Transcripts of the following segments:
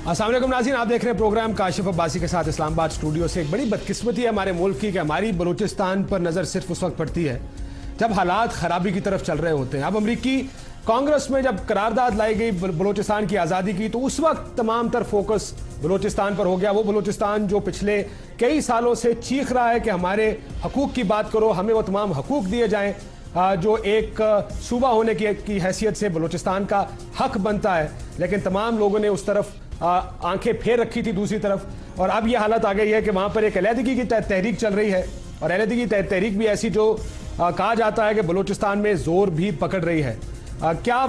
अस्सलाम वालेकुम नाज़रीन, आप देख रहे हैं प्रोग्राम काशिफ अब्बासी के साथ इस्लामाबाद स्टूडियो से। एक बड़ी बदकिस्मती है हमारे मुल्क की कि हमारी बलूचिस्तान पर नज़र सिर्फ उस वक्त पड़ती है जब हालात खराबी की तरफ चल रहे होते हैं। अब अमरीकी कांग्रेस में जब करारदाद लाई गई बलूचिस्तान की आज़ादी की, तो उस वक्त तमाम तर फोकस बलूचिस्तान पर हो गया। वो बलूचिस्तान जो पिछले कई सालों से चीख रहा है कि हमारे हकूक़ की बात करो, हमें वो तमाम हकूक़ दिए जाएँ जो एक सूबा होने की हैसियत से बलूचिस्तान का हक बनता है। लेकिन तमाम लोगों ने उस तरफ आंखें फेर रखी थी दूसरी तरफ, और अब यह हालत आ गई है कि वहाँ पर एक अलहदगी की तहरीक चल रही है, और अलहदगी की तहरीक भी ऐसी जो कहा जाता है कि बलूचिस्तान में जोर भी पकड़ रही है। क्या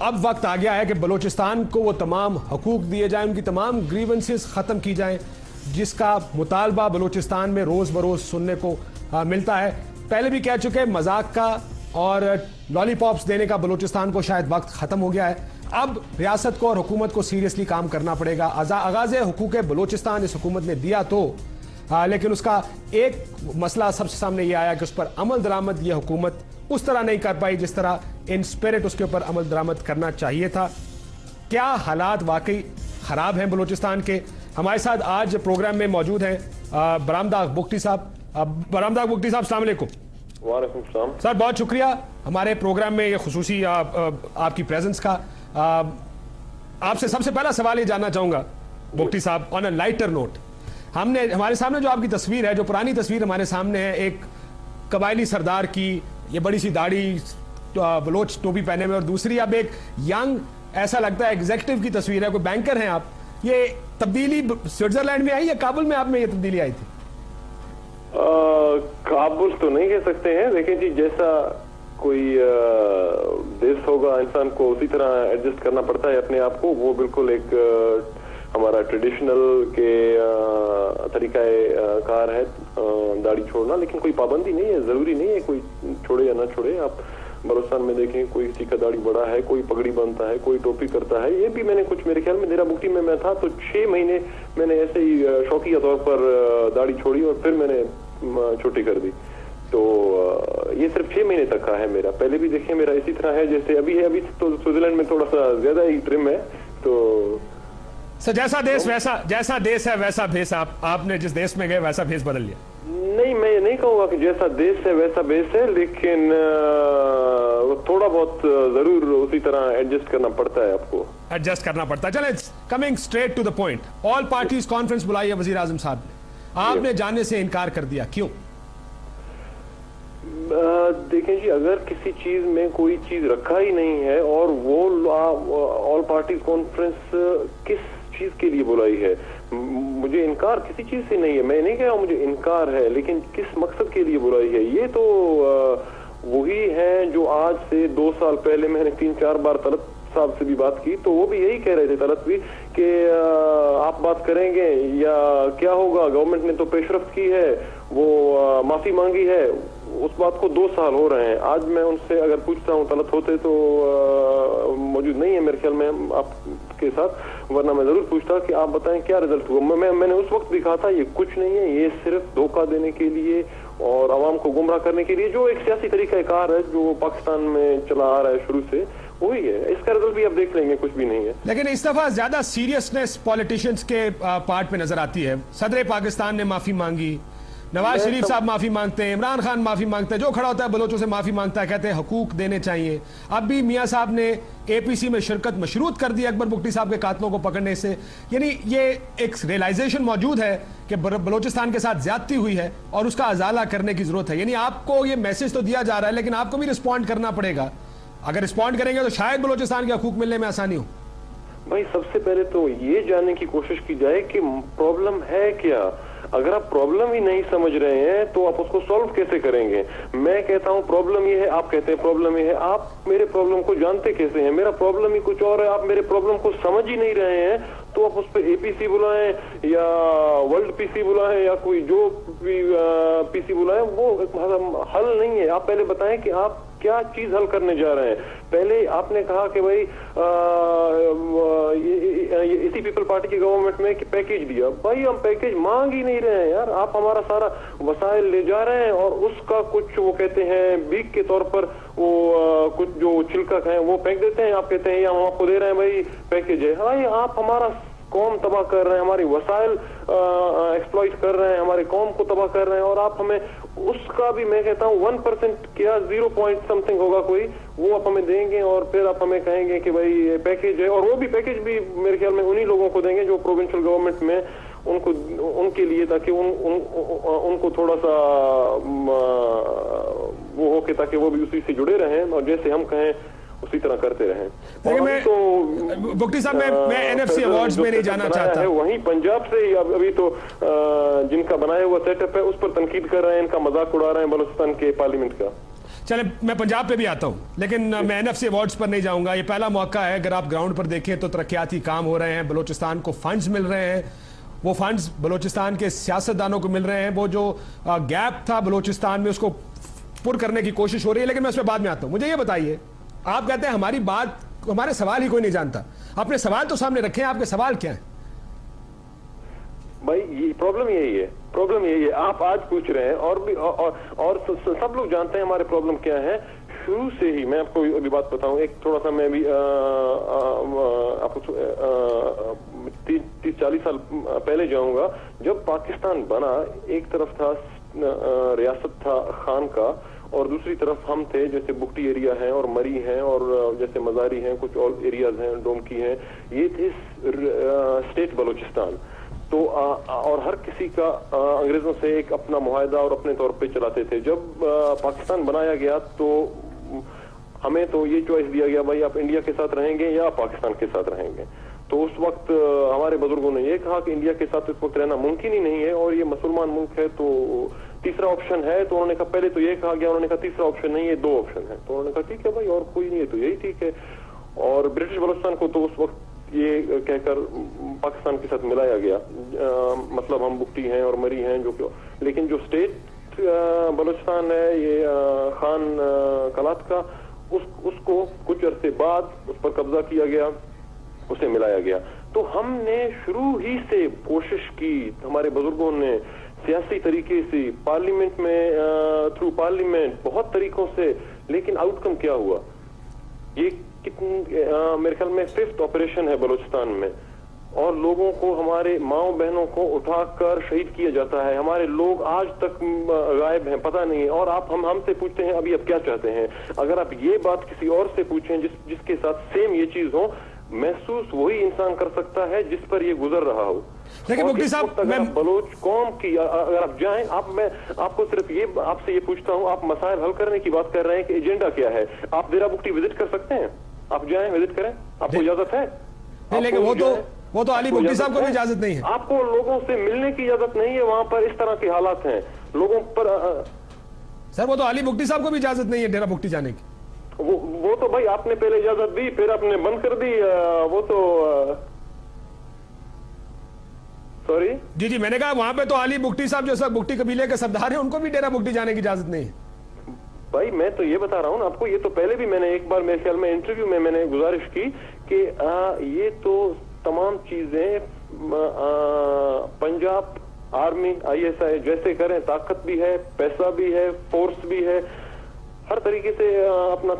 अब वक्त आ गया है कि बलूचिस्तान को वो तमाम हकूक़ दिए जाएं, उनकी तमाम ग्रीवेंसेस ख़त्म की जाएं जिसका मुतालबा बलूचिस्तान में रोज़ बरोज़ सुनने को मिलता है। पहले भी कह चुके, मजाक का और लॉलीपॉप्स देने का बलूचिस्तान को शायद वक्त ख़त्म हो गया है। अब रियासत को और हुकूमत को सीरियसली काम करना पड़ेगा। आगाज़ हुकूक़ बलूचिस्तान इस हुकूमत ने दिया तो, लेकिन उसका एक मसला सबसे सामने ये आया कि उस पर अमल दरामद ये हुकूमत उस तरह नहीं कर पाई जिस तरह इन स्पिरिट उसके ऊपर अमल दरामद करना चाहिए था। क्या हालात वाकई ख़राब हैं बलूचिस्तान के? हमारे साथ आज प्रोग्राम में मौजूद हैं बरामदा बुगटी साहब। बरामदा बुगटी साहब, अस्सलाम वालेकुम। वालेकुम सलाम सर, बहुत शुक्रिया हमारे प्रोग्राम में ये खुसूसी आपकी प्रेजेंस का। आपसे सबसे पहला सवाल ये जानना चाहूँगा बुगटी साहब, ऑन अ लाइटर नोट, हमारे सामने जो आपकी तस्वीर है, जो पुरानी तस्वीर हमारे सामने है, एक कबायली सरदार की, ये बड़ी सी दाढ़ी, बलोच टोपी पहने में, और दूसरी अब एक यंग, ऐसा लगता है एग्जीक्यूटिव की तस्वीर है, कोई बैंकर हैं आप। ये तब्दीली स्विट्जरलैंड में आई या काबुल में आप में ये तब्दीली आई थी? काबुल तो नहीं कह सकते हैं, लेकिन जी जैसा कोई देश होगा, इंसान को उसी तरह एडजस्ट करना पड़ता है अपने आप को। वो बिल्कुल एक हमारा ट्रेडिशनल के तरीका कार है दाढ़ी छोड़ना, लेकिन कोई पाबंदी नहीं है, जरूरी नहीं है कोई छोड़े या ना छोड़े। आप बलूचिस्तान में देखें, कोई किसी का दाढ़ी बड़ा है, कोई पगड़ी बांधता है, कोई टोपी करता है। ये भी मैंने कुछ, मेरे ख्याल में देरा बुगटी में मैं था तो 6 महीने मैंने ऐसे ही शौकिया तौर पर दाढ़ी छोड़ी और फिर मैंने छोटी कर दी। तो ये सिर्फ 6 महीने तक का है मेरा। पहले भी देखें मेरा इसी तरह है जैसे अभी है। अभी तो स्विट्जरलैंड में थोड़ा सा ज्यादा ही ट्रिम है। तो सर, जैसा देश है वैसा भेस, आपने जिस देश में गए वैसा भेस बदल लिया? नहीं, मैं ये नहीं कहूँगा कि जैसा देश है वैसा भेस है, लेकिन थोड़ा बहुत जरूर उसी तरह एडजस्ट करना पड़ता है, आपको एडजस्ट करना पड़ता है। चले, coming straight to the point, all parties conference बुलाई है वजीर आजम साहब ने, आपने जाने से इनकार कर दिया, क्यों? देखें जी, अगर किसी चीज में कोई चीज रखा ही नहीं है, और वो ऑल पार्टीज कॉन्फ्रेंस किस चीज के लिए बुलाई है, मुझे इनकार किसी चीज से नहीं है। मैं नहीं कह रहा हूँ मुझे इनकार है, लेकिन किस मकसद के लिए बुलाई है, ये तो वही है जो आज से 2 साल पहले मैंने 3-4 बार तलत साहब से भी बात की, तो वो भी यही कह रहे थे, तलत भी, कि आप बात करेंगे या क्या होगा, गवर्नमेंट ने तो पेशरफ्त की है, वो माफी मांगी है। उस बात को 2 साल हो रहे हैं। आज मैं उनसे अगर पूछता हूँ, तलत होते तो मौजूद नहीं है मेरे ख्याल में आपके साथ, वरना मैं जरूर पूछता कि आप बताएं क्या रिजल्ट हुआ। मैंने उस वक्त भी कहा था ये कुछ नहीं है, ये सिर्फ धोखा देने के लिए और आवाम को गुमराह करने के लिए, जो एक सियासी तरीका कार है जो पाकिस्तान में चला आ रहा है शुरू से, वही है। इसका रिजल्ट भी आप देख लेंगे, कुछ भी नहीं है। लेकिन इस दफा ज्यादा सीरियसनेस पॉलिटिशियंस के पार्ट पे नजर आती है। सदर पाकिस्तान ने माफी मांगी, नवाज शरीफ साहब माफी मांगते हैं, इमरान खान माफी मांगते हैं, जो खड़ा होता है बलोचों से माफी मांगता है, कहते हैं हकूक देने चाहिए। अब भी मियां साहब ने एपीसी में शिरकत मशरूत कर दी अकबर बुगटी साहब के कातलों को पकड़ने से। यानी ये एक रियलाइजेशन मौजूद है कि बलोचिस्तान के साथ ज्यादती हुई है और उसका अजाला करने की जरूरत है। यानी आपको ये मैसेज तो दिया जा रहा है, लेकिन आपको भी रिस्पॉन्ड करना पड़ेगा। अगर रिस्पॉन्ड करेंगे तो शायद बलोचिस्तान के हकूक मिलने में आसानी हो। भाई, सबसे पहले तो ये जानने की कोशिश की जाए कि प्रॉब्लम है क्या। अगर आप प्रॉब्लम ही नहीं समझ रहे हैं तो आप उसको सॉल्व कैसे करेंगे? मैं कहता हूं प्रॉब्लम ये है, आप कहते हैं प्रॉब्लम ये है। आप मेरे प्रॉब्लम को जानते कैसे हैं? मेरा प्रॉब्लम ही कुछ और है, आप मेरे प्रॉब्लम को समझ ही नहीं रहे हैं। तो आप उस पर एपीसी बुलाएं या वर्ल्ड पीसी बुलाएं या कोई जो भी पीसी बुलाएं, वो हल नहीं है। आप पहले बताएं कि आप क्या चीज हल करने जा रहे हैं। पहले आपने कहा कि भाई इसी पीपल पार्टी की गवर्नमेंट में कि पैकेज दिया। भाई, हम पैकेज मांग ही नहीं रहे हैं यार। आप हमारा सारा वसाइल ले जा रहे हैं और उसका कुछ वो कहते हैं बीक के तौर पर वो कुछ जो छिलका है वो फेंक देते हैं। आप कहते हैं हम आपको दे रहे हैं भाई पैकेज है। भाई, आप हमारा कौम तबाह कर रहे हैं, हमारी वसाइल एक्सप्लॉइट कर रहे हैं, हमारे कौम को तबाह कर रहे हैं, और आप हमें उसका भी, मैं कहता हूँ 1% क्या 0 पॉइंट समथिंग होगा कोई, वो आप हमें देंगे और फिर आप हमें कहेंगे कि भाई ये पैकेज है, और वो भी पैकेज भी मेरे ख्याल में उन्हीं लोगों को देंगे जो प्रोविंशियल गवर्नमेंट में उनको, उनके लिए, ताकि उनको थोड़ा सा वो हो के ताकि वो भी उसी से जुड़े रहें और जैसे हम कहें उसी तरह करते रहें। बुख्ती साहब, मैं एनएफसी अवार्ड्स में नहीं जाना चाहता, वहीं पंजाब से अभी तो जिनका बनाया हुआ सेटअप है उस पर तनकीद कर रहे हैं, इनका मजाक उड़ा रहे हैं बलूचिस्तान के पार्लियामेंट का। चले, मैं पंजाब पे भी आता हूं, लेकिन मैं एनएफसी अवार्ड्स पर नहीं जाऊंगा। ये पहला मौका है, अगर आप ग्राउंड पर देखें तो तरक्याती काम हो रहे हैं, बलूचिस्तान को फंड्स मिल रहे हैं, वो फंड्स बलूचिस्तान के सियासतदानों को मिल रहे हैं, वो जो गैप था बलूचिस्तान में उसको पुर करने की कोशिश हो रही है। लेकिन मैं उस पर बाद में आता हूं। मुझे ये बताइए, आप कहते हैं हमारी बात, हमारे सवाल ही कोई नहीं जानता, अपने सवाल तो सामने रखें, आपके सवाल क्या है? भाई ये प्रॉब्लम यही है, आप आज पूछ रहे हैं और भी और सब लोग जानते हैं हमारे प्रॉब्लम क्या है। शुरू से ही मैं आपको अभी बात बताऊं, एक थोड़ा सा मैं भी आपको 30-40 साल पहले जाऊंगा, जब पाकिस्तान बना, एक तरफ था रियासत था खान का और दूसरी तरफ हम थे, जैसे बुक्टी एरिया है और मरी हैं और जैसे मजारी हैं, कुछ और एरियाज हैं, डोमकी हैं, ये थे स्टेट बलूचिस्तान। तो और हर किसी का अंग्रेजों से एक अपना मुआहदा और अपने तौर पे चलाते थे। जब पाकिस्तान बनाया गया तो हमें तो ये चॉइस दिया गया, भाई आप इंडिया के साथ रहेंगे या पाकिस्तान के साथ रहेंगे। तो उस वक्त हमारे बुजुर्गों ने ये कहा कि इंडिया के साथ इस वक्त रहना मुमकिन ही नहीं है और ये मुसलमान मुल्क है, तो तीसरा ऑप्शन है। तो उन्होंने कहा, पहले तो ये कहा गया, उन्होंने कहा तीसरा ऑप्शन नहीं है, 2 ऑप्शन है। तो उन्होंने कहा ठीक है भाई, और कोई नहीं है तो यही ठीक है। और ब्रिटिश बलूचिस्तान को तो उस वक्त ये कहकर पाकिस्तान के साथ मिलाया गया, मतलब हम बुक्टी हैं और मरी हैं जो, लेकिन जो स्टेट बलूचिस्तान है ये खान कलात का, उसको कुछ अरसे बाद उस पर कब्जा किया गया, उसे मिलाया गया। तो हमने शुरू ही से कोशिश की, हमारे बुजुर्गों ने सियासी तरीके से, पार्लियामेंट में, थ्रू पार्लियामेंट, बहुत तरीकों से, लेकिन आउटकम क्या हुआ? ये मेरे ख्याल में 5th ऑपरेशन है बलूचिस्तान में, और लोगों को, हमारे माओ बहनों को उठाकर शहीद किया जाता है। हमारे लोग आज तक गायब हैं, पता नहीं है। और आप हमसे पूछते हैं अभी आप क्या चाहते हैं? अगर आप ये बात किसी और से पूछें जिसके साथ सेम ये चीज हो, महसूस वही इंसान कर सकता है जिस पर ये गुजर रहा हो। लेकिन मुफ्ती साहब, मैं बलोच कौम की अगर आप जाएं, मैं आपको सिर्फ ये आपसे ये पूछता हूं, आप मसाइल हल करने की बात कर रहे हैं कि एजेंडा क्या है? आप डेरा बुक्टी विजिट कर सकते हैं, आप जाएं विजिट करें, आपको इजाजत है? नहीं, लेकिन वो तो अली बुक्टी साहब को भी इजाजत नहीं है। आपको लोगों से मिलने की इजाजत नहीं है, वहां पर इस तरह के हालात हैं लोगों पर। सर, वो तो अली बुक्टी साहब को भी इजाजत नहीं है डेरा बुक्टी जाने की। वो तो भाई आपने पहले इजाजत दी, फिर आपने बंद कर दी। वो तो सॉरी जी, मैंने कहा वहां पे तो अली बुक्टी साहब जो सब बुक्टी कबीले के सरदार हैं, उनको भी डेरा बुक्टी जाने की इजाजत नहीं है। भाई मैं तो ये बता रहा हूँ ना आपको, ये तो पहले भी मैंने एक बार मेरे ख्याल में इंटरव्यू में मैंने गुजारिश की कि ये तो तमाम चीजें पंजाब आर्मी ISI जैसे करें, ताकत भी है, पैसा भी है, फोर्स भी है, हर तरीके से अपना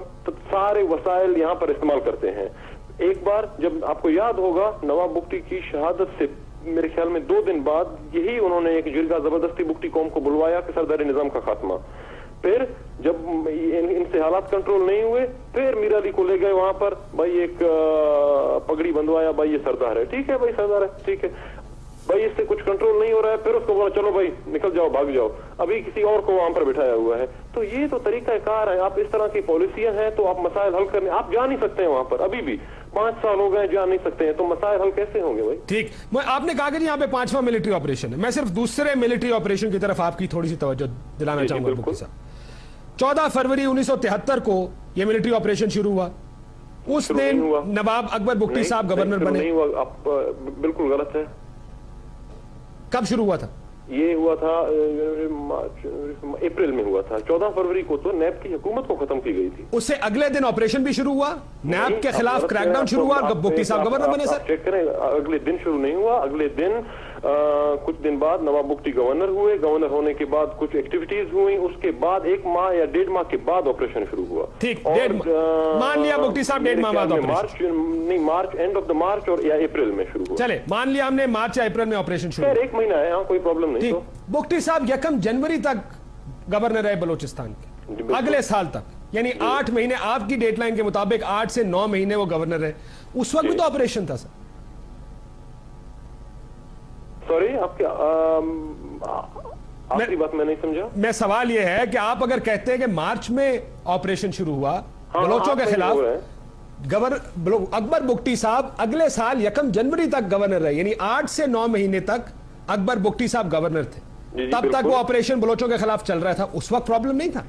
सारे वसाइल यहाँ पर इस्तेमाल करते हैं। एक बार जब आपको याद होगा, नवाब बुक्टी की शहादत से मेरे ख्याल में 2 दिन बाद यही उन्होंने एक जिरगा जबरदस्ती बुक्टी कौम को बुलवाया कि सरदारी निजाम का खात्मा। फिर जब इनसे हालात कंट्रोल नहीं हुए, फिर मीर अली को ले गए वहां पर, भाई एक पगड़ी बंधवाया, भाई ये सरदार है, ठीक है भाई सरदार है, ठीक है भाई, इससे कुछ कंट्रोल नहीं हो रहा है, फिर उसको बोला चलो भाई निकल जाओ, भाग जाओ, अभी किसी और को वहां पर बिठाया हुआ है। तो ये तो तरीका कार है। आप इस तरह की पॉलिसियां हैं तो आप मसाइल हल करने, आप जा नहीं सकते हैं वहां पर, अभी भी 5 साल हो गए जा नहीं सकते हैं, तो मसाइल हल कैसे होंगे भाई? ठीक, आपने कहा कि यहाँ पे 5वां मिलिट्री ऑपरेशन है। मैं सिर्फ दूसरे मिलिट्री ऑपरेशन की तरफ आपकी थोड़ी सी तवज्जो दिलाना चाहूंगा बुक्टी साहब। 14 फरवरी 1973 को यह मिलिट्री ऑपरेशन शुरू हुआ। उस दिन नवाब अकबर बुक्टी साहब गवर्नर बने। नहीं हुआ, आप बिल्कुल गलत है। कब शुरू हुआ था? ये हुआ था अप्रैल में हुआ था। 14 फरवरी को तो नैब की हुकूमत को खत्म की गई थी। उससे अगले दिन ऑपरेशन भी शुरू हुआ, नैब के खिलाफ क्रैकडाउन शुरू हुआ, बुक्टी साहब गवर्नर बने। सर चेक करें, अगले दिन शुरू नहीं हुआ, अगले दिन कुछ दिन बाद नवाब बुख्ती गवर्नर हुए, गवर्नर होने के बाद कुछ एक्टिविटीज हुई, उसके बाद 1 माह या 1.5 माह के बाद ऑपरेशन शुरू हुआ। ठीक, मान लिया बुख्ती साहब 1.5 माह बाद मार्च एंड ऑफ द मार्च और या अप्रैल में शुरू हुआ। चले मान लिया हमने मार्च या अप्रैल में ऑपरेशन शुरू, 1 महीना है, कोई प्रॉब्लम नहीं। तो बुख्ती साहब 1 जनवरी तक गवर्नर रहे बलोचिस्तान के, अगले साल तक, यानी 8 महीने आपकी डेडलाइन के मुताबिक 8 से 9 महीने वो गवर्नर रहे। उस वक्त भी तो ऑपरेशन था सर। सॉरी, आपकी बात मैं नहीं समझा। मैं सवाल ये है कि आप अगर कहते हैं कि मार्च में ऑपरेशन शुरू हुआ बलोचों के खिलाफ, गवर्नर अकबर बुख्ती साहब अगले साल 1 जनवरी तक गवर्नर रहे, यानी 8 से 9 महीने तक अकबर बुख्ती साहब गवर्नर थे। तब तक वो ऑपरेशन बलोचों के खिलाफ चल रहा था, उस वक्त प्रॉब्लम नहीं था?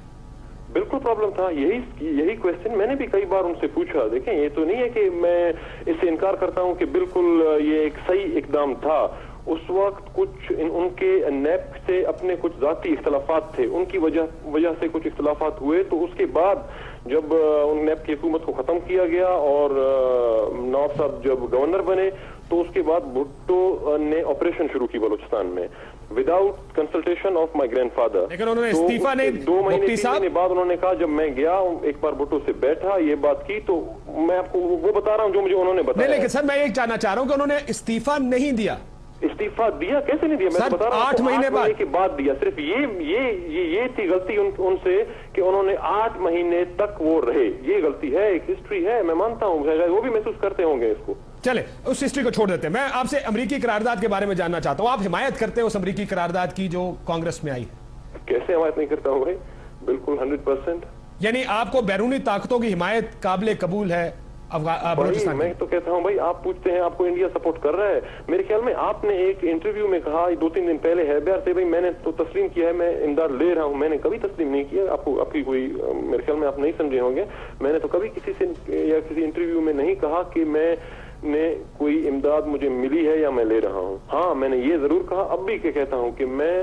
बिल्कुल प्रॉब्लम था। यही क्वेश्चन मैंने भी कई बार उनसे पूछा। देखें, ये तो नहीं है कि मैं इससे इनकार करता हूं कि बिल्कुल ये एक सही इकदाम था। उस वक्त कुछ उनके नैप से अपने कुछ जाती इख्तलाफात थे, उनकी वजह से कुछ इख्तलाफात हुए। तो उसके बाद जब उन नैप की हुकूमत को खत्म किया गया और नवाब साहब जब गवर्नर बने, तो उसके बाद भुट्टो ने ऑपरेशन शुरू की बलूचिस्तान में without consultation of my grandfather. लेकिन उन्होंने इस्तीफा नहीं, 2 महीने 3 महीने बाद उन्होंने कहा, जब मैं गया एक बार भुट्टो से बैठा, ये बात की, तो मैं आपको वो बता रहा हूँ जो मुझे उन्होंने बताया। लेकिन सर मैं ये जानना चाह रहा हूँ कि उन्होंने इस्तीफा नहीं दिया। इस्तीफा दिया, कैसे नहीं दिया? मैं बता रहा हूं, 8 महीने के बाद दिया। सिर्फ ये थी गलती उनसे कि उन्होंने 8 महीने तक वो रहे। ये गलती है, एक हिस्ट्री है, मैं मानता हूं, वो भी महसूस करते होंगे इसको। चले उस हिस्ट्री को छोड़ देते हैं। मैं आपसे अमेरिकी करारदाद के बारे में जानना चाहता हूं। आप हिमायत करते हैं उस अमेरिकी करारदाद की जो कांग्रेस में आई है? कैसे हिमायत नहीं करता हूं भाई, बिल्कुल 100%। यानी आपको बैरूनी ताकतों की हिमायत काबिल कबूल है बलूचिस्तान? मैं तो कहता हूं भाई, आप पूछते हैं आपको इंडिया सपोर्ट कर रहा है। मेरे ख्याल में आपने एक इंटरव्यू में कहा 2-3 दिन पहले है बिहार से, भाई मैंने तो तस्लीम किया है, मैं इमदाद ले रहा हूं। मैंने कभी तस्लीम नहीं किया। आपकी कोई मेरे ख्याल में आप नहीं समझे होंगे। मैंने तो कभी किसी से या किसी इंटरव्यू में नहीं कहा कि मैंने कोई इमदाद मुझे मिली है या मैं ले रहा हूं। हाँ, मैंने ये जरूर कहा, अब भी कहता हूं कि मैं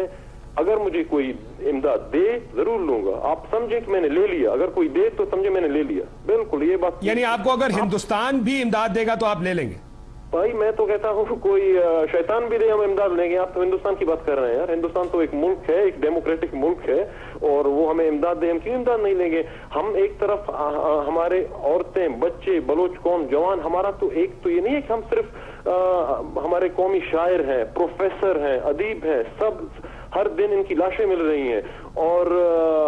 अगर मुझे कोई इमदाद दे जरूर लूंगा। आप समझे कि मैंने ले लिया, अगर कोई दे तो समझे मैंने ले लिया। बिल्कुल ये बात। यानी आपको अगर हिंदुस्तान भी इमदाद देगा तो आप ले लेंगे? भाई मैं तो कहता हूँ कोई शैतान भी दे हम इमदाद लेंगे। आप तो हिंदुस्तान की बात कर रहे हैं यार। हिंदुस्तान तो एक मुल्क है, एक डेमोक्रेटिक मुल्क है, और वो हमें इमदाद दे, हम क्यों इमदाद नहीं लेंगे? हम एक तरफ हमारे औरतें, बच्चे, बलोच कौम, जवान, हमारा तो एक तो ये नहीं है कि हम सिर्फ हमारे कौमी शायर हैं, प्रोफेसर हैं, अदीब हैं, सब हर दिन इनकी लाशें मिल रही हैं, और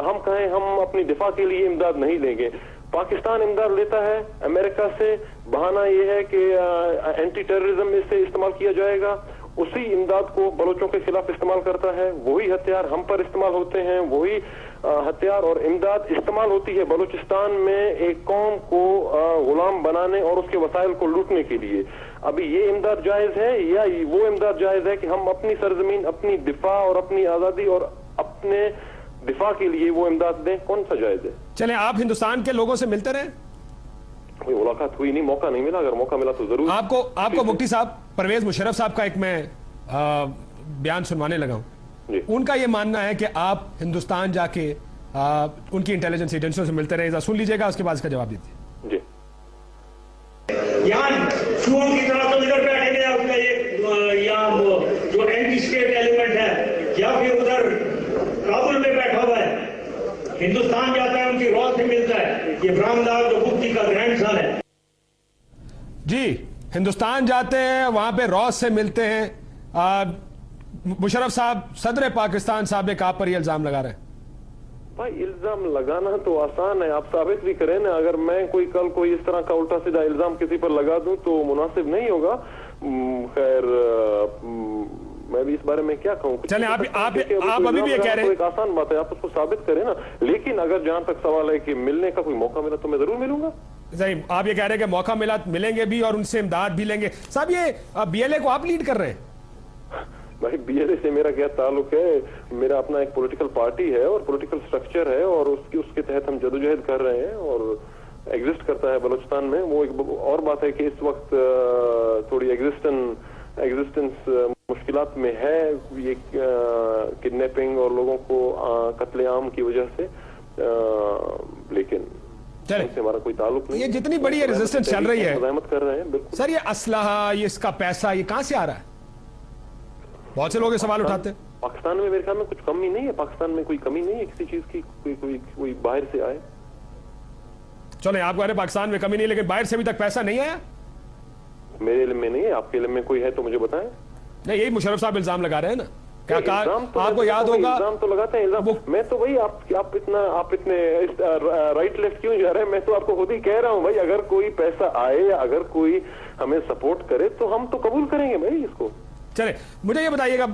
हम कहें हम अपनी दिफा के लिए इमदाद नहीं लेंगे। पाकिस्तान इमदाद लेता है अमेरिका से, बहाना यह है कि एंटी टेररिज्म इससे इस्तेमाल किया जाएगा। उसी इमदाद को बलोचों के खिलाफ इस्तेमाल करता है। वही हथियार हम पर इस्तेमाल होते हैं, वही हथियार और इमदाद इस्तेमाल होती है बलूचिस्तान में एक कौम को गुलाम बनाने और उसके वसाइल को लूटने के लिए। अभी ये इमदाद जायज है या वो इमदाद जायज है कि हम अपनी सरजमीन, अपनी दिफा और अपनी आजादी और अपने दिफा के लिए वो इमदाद दें? कौन सा जायज है? चले, आप हिंदुस्तान के लोगों से मिलते रहे? कोई मुलाकात हुई नहीं, मौका नहीं मिला। अगर मौका मिला तो जरूर। आपको मुफ्ती साहब परवेज मुशर्रफ साहब का एक मैं बयान सुनवाने लगा हूं। उनका यह मानना है कि आप हिंदुस्तान जाके उनकी इंटेलिजेंस एजेंसियों से मिलते रहे। सुन लीजिएगा, उसके बाद इसका जवाब दीजिए। जी। यहाँ चूहों की तरह तो इधर बैठे गया उसका यहाँ जो एंटी स्टेट एलिमेंट है, या फिर उधर काबुल में बैठा हुआ है। हिंदुस्तान जाता है, उनकी रॉ से मिलता है। ये ब्राह्मणदास जो बुख्ती का ग्रैंडसन है जी, हिंदुस्तान जाते हैं, वहां पे रॉस से मिलते हैं। मुशर्रफ साहब, सदर पाकिस्तान साबिक आप पर यह इल्जाम लगा रहे हैं। भाई इल्जाम लगाना तो आसान है, आप साबित भी करें ना। अगर मैं कोई इस तरह का उल्टा सीधा इल्जाम किसी पर लगा दूं तो मुनासिब नहीं होगा। खैर मैं भी इस बारे में क्या कहूं। चलें, आप अभी भी ये कह रहे हैं, एक आसान बात है, आप उसको साबित करें ना। लेकिन अगर जहां तक सवाल है कि मिलने का कोई मौका मिला तो मैं जरूर मिलूंगा। सही, आप ये कह रहे हैं कि मौका मिला मिलेंगे भी और उनसे इमदाद भी लेंगे। साहब, ये बीएलए को आप लीड कर रहे हैं? भाई बीएलए से मेरा क्या ताल्लुक है? मेरा अपना एक पॉलिटिकल पार्टी है और पॉलिटिकल स्ट्रक्चर है, और उसके तहत हम जदोजहद कर रहे हैं और एग्जिस्ट करता है बलूचिस्तान में। वो एक और बात है कि इस वक्त थोड़ी एग्जिस्टेंस मुश्किलात में है, ये किडनैपिंग और लोगों को कत्लेआम की वजह से। लेकिन इससे हमारा कोई ताल्लुक नहीं। ये जितनी बड़ी रेजिस्टेंस चल रही है, मज़ाहमत कर रहे हैं। बिल्कुल सर, ये असलहा, ये इसका पैसा, ये कहां से आ रहा है? بہت سے لوگ یہ سوال اٹھاتے ہیں. پاکستان میں میرے خیال میں کچھ کمی نہیں ہے, پاکستان میں کوئی کمی نہیں ہے کسی چیز کی, کوئی باہر سے آئے. چلیں آپ کو ارے پاکستان میں کمی نہیں, لیکن باہر سے ابھی تک پیسہ نہیں آیا. میرے علم میں نہیں ہے, آپ کے علم میں کوئی ہے تو مجھے بتائیں. نہیں, یہی مشرف صاحب الزام لگا رہے ہیں نا. کیا الزام تو آپ کو یاد ہوگا, الزام تو لگاتے ہیں الزام. میں تو بھائی آپ اتنے رائٹ لیفٹ کیوں جا رہے ہیں؟ میں تو آپ کو خود ہی کہہ رہا ہوں بھائی, اگر کوئی پیسہ آئے یا اگر کوئی ہمیں سپورٹ کرے تو ہم تو قبول کریں گے بھائی اس کو. چلے مجھے یہ بتائیے گا,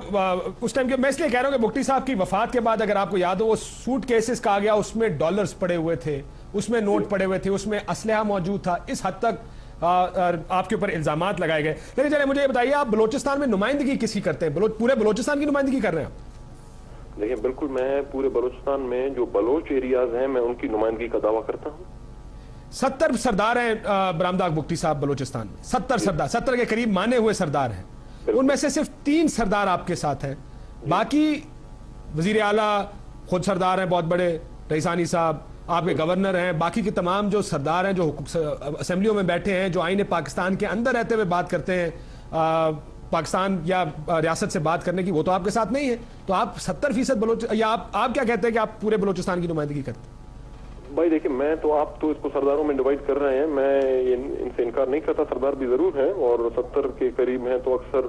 اس ٹائم کے میں اس لیے کہہ رہا ہوں کہ بگٹی صاحب کی وفات کے بعد اگر آپ کو یاد ہو, وہ سوٹ کیسز کہا گیا, اس میں ڈالرز پڑے ہوئے تھے, اس میں نوٹ پڑے ہوئے تھے, اس میں اسلحہ موجود تھا. اس حد تک آپ کے اوپر الزامات لگائے گئے. لیکن چلے مجھے یہ بتائیے, آپ بلوچستان میں نمائندگی کس کی کرتے ہیں؟ پورے بلوچستان کی نمائندگی کر رہے ہیں آپ؟ دیکھیں بالکل, میں پورے بلوچستان میں جو بلوچ ایریاز ہیں میں ان کی نمائندگی کا دعویٰ کرتا ہوں. 70 سردار ہیں برامداغ بگٹی صاحب بلوچستان میں, 70 سردار, 70 کے قریب مانے ہوئے سردار ہیں. ان میں سے صرف 3 سردار آپ کے ساتھ ہیں, باقی وزیر اعلیٰ خود سردار ہیں بہت بڑے, رئیسانی صاحب آپ کے گورنر ہیں, باقی کے تمام جو سردار ہیں جو اسمبلیوں میں بیٹھے ہیں, جو آئین پاکستان کے اندر رہتے ہوئے بات کرتے ہیں پاکستان یا ریاست سے بات کرنے کی, وہ تو آپ کے ساتھ نہیں ہے. تو آپ 70% بلوچ, یا آپ کیا کہتے ہیں کہ آپ پورے بلوچستان کی نمائندگی کرتے ہیں؟ بھائی دیکھیں, میں تو آپ تو اس کو سرداروں میں ڈیوائڈ کر رہے ہیں, میں ان سے انکار نہیں کرتا, سردار بھی ضرور ہیں اور 70 کے قریب ہیں تو اکثر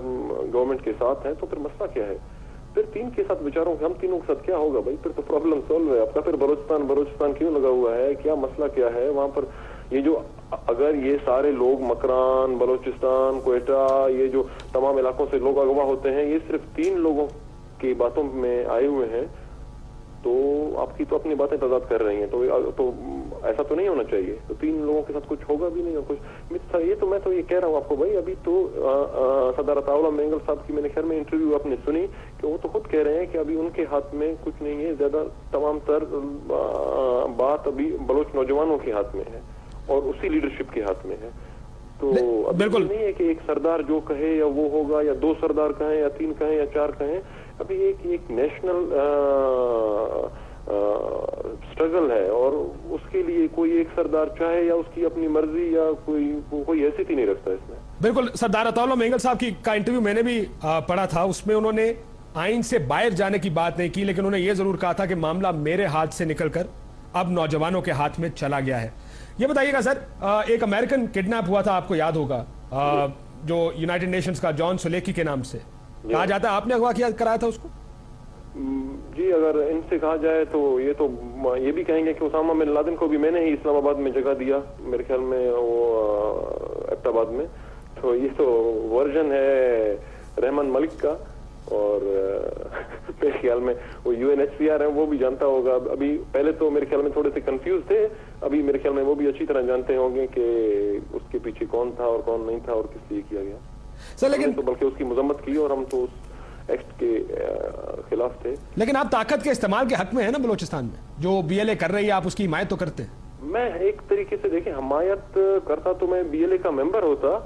گورنمنٹ کے ساتھ ہیں. تو پھر مسئلہ کیا ہے؟ پھر 3 کے ساتھ بیچاروں کے, ہم تینوں کے ساتھ کیا ہوگا بھائی؟ پھر تو پرابلم سولو ہے آپ کا. پھر بلوچستان کیوں لگا ہوا ہے, کیا مسئلہ کیا ہے وہاں پر؟ یہ جو اگر یہ سارے لوگ مکران, بلوچستان, کوئٹہ, یہ جو تمام علاقوں سے لوگ اغوا ہوتے ہیں, یہ صرف 3 لوگوں کی باتوں میں آئے ہوئے ہیں, تو آپ کی تو اپنی باتیں تضاد کر رہی ہیں. تو ایسا تو نہیں ہونا چاہیے. تو 3 لوگوں کے ساتھ کچھ ہوگا بھی نہیں, اور کچھ یہ تو میں تو یہ کہہ رہا ہوں آپ کو بھائی. ابھی تو صدر عطا اللہ مینگل صاحب کی میں نے خیر میں انٹرویو آپ نے سنی کہ وہ تو خود کہہ رہے ہیں کہ ابھی ان کے ہاتھ میں کچھ نہیں ہے, زیادہ تمام تر بات ابھی بلوچ نوجوانوں کے ہاتھ میں ہے اور اسی لیڈرشپ کے ہاتھ میں ہے. تو بالکل نہیں ہے کہ ایک سردار جو کہے یا وہ ہوگا, یا 2 سردار کہیں یا 3 کہیں یا 4 کہیں. ابھی ایک نیشنل سٹرگل ہے, اور اس کے لیے کوئی ایک سردار چاہے یا اس کی اپنی مرضی یا کوئی حیثیت ہی نہیں رکھتا اس میں. بالکل, سردار عطا اللہ مینگل صاحب کا انٹرویو میں نے بھی پڑھا تھا, اس میں انہوں نے آئین سے باہر جانے کی بات نہیں کی, لیکن انہوں نے یہ ضرور کہا تھا کہ معاملہ میرے ہاتھ سے نکل کر اب نوجوانوں کے ہاتھ میں چلا گیا ہے. یہ بتائیے گا سر, ایک امریکن کڈنیپ ہوا تھا, آپ کو یاد ہوگا, جو یونائٹڈ نیشنز کا جان سلیکی کے نام سے کہا جاتا ہے, آپ نے اغوا کرایا تھا اس کو؟ جی, اگر ان سے کہا جائے تو یہ بھی کہیں گے کہ اسامہ بن لادن کو بھی میں نے ہی اسلام آباد میں جگہ دیا, میرے خیال میں وہ ایبٹ آباد میں. تو یہ تو ورژن ہے رحمان ملک کا, اور میرے خیال میں وہ UNHCR ہے, وہ بھی جانتا ہوگا. ابھی پہلے تو میرے خیال میں تھوڑے سے کنفیوز تھے, ابھی میرے خیال میں وہ بھی اچھی طرح جانتے ہوں گے کہ اس کے پیچھے کون تھا اور کون نہیں تھا اور کس لیے کیا گیا. سر لیکن تو بلکہ اس کی مذمت کی, اور ہم تو اس ایکٹ کے خلاف تھے. لیکن آپ طاقت کے استعمال کے حق میں ہیں نا بلوچستان میں, جو BLA کر رہی ہے آپ اس کی حمایت تو کرتے ہیں؟ میں ایک طریقے سے دیکھیں, حمایت کرتا تو میں BLA کا ممبر ہوتا.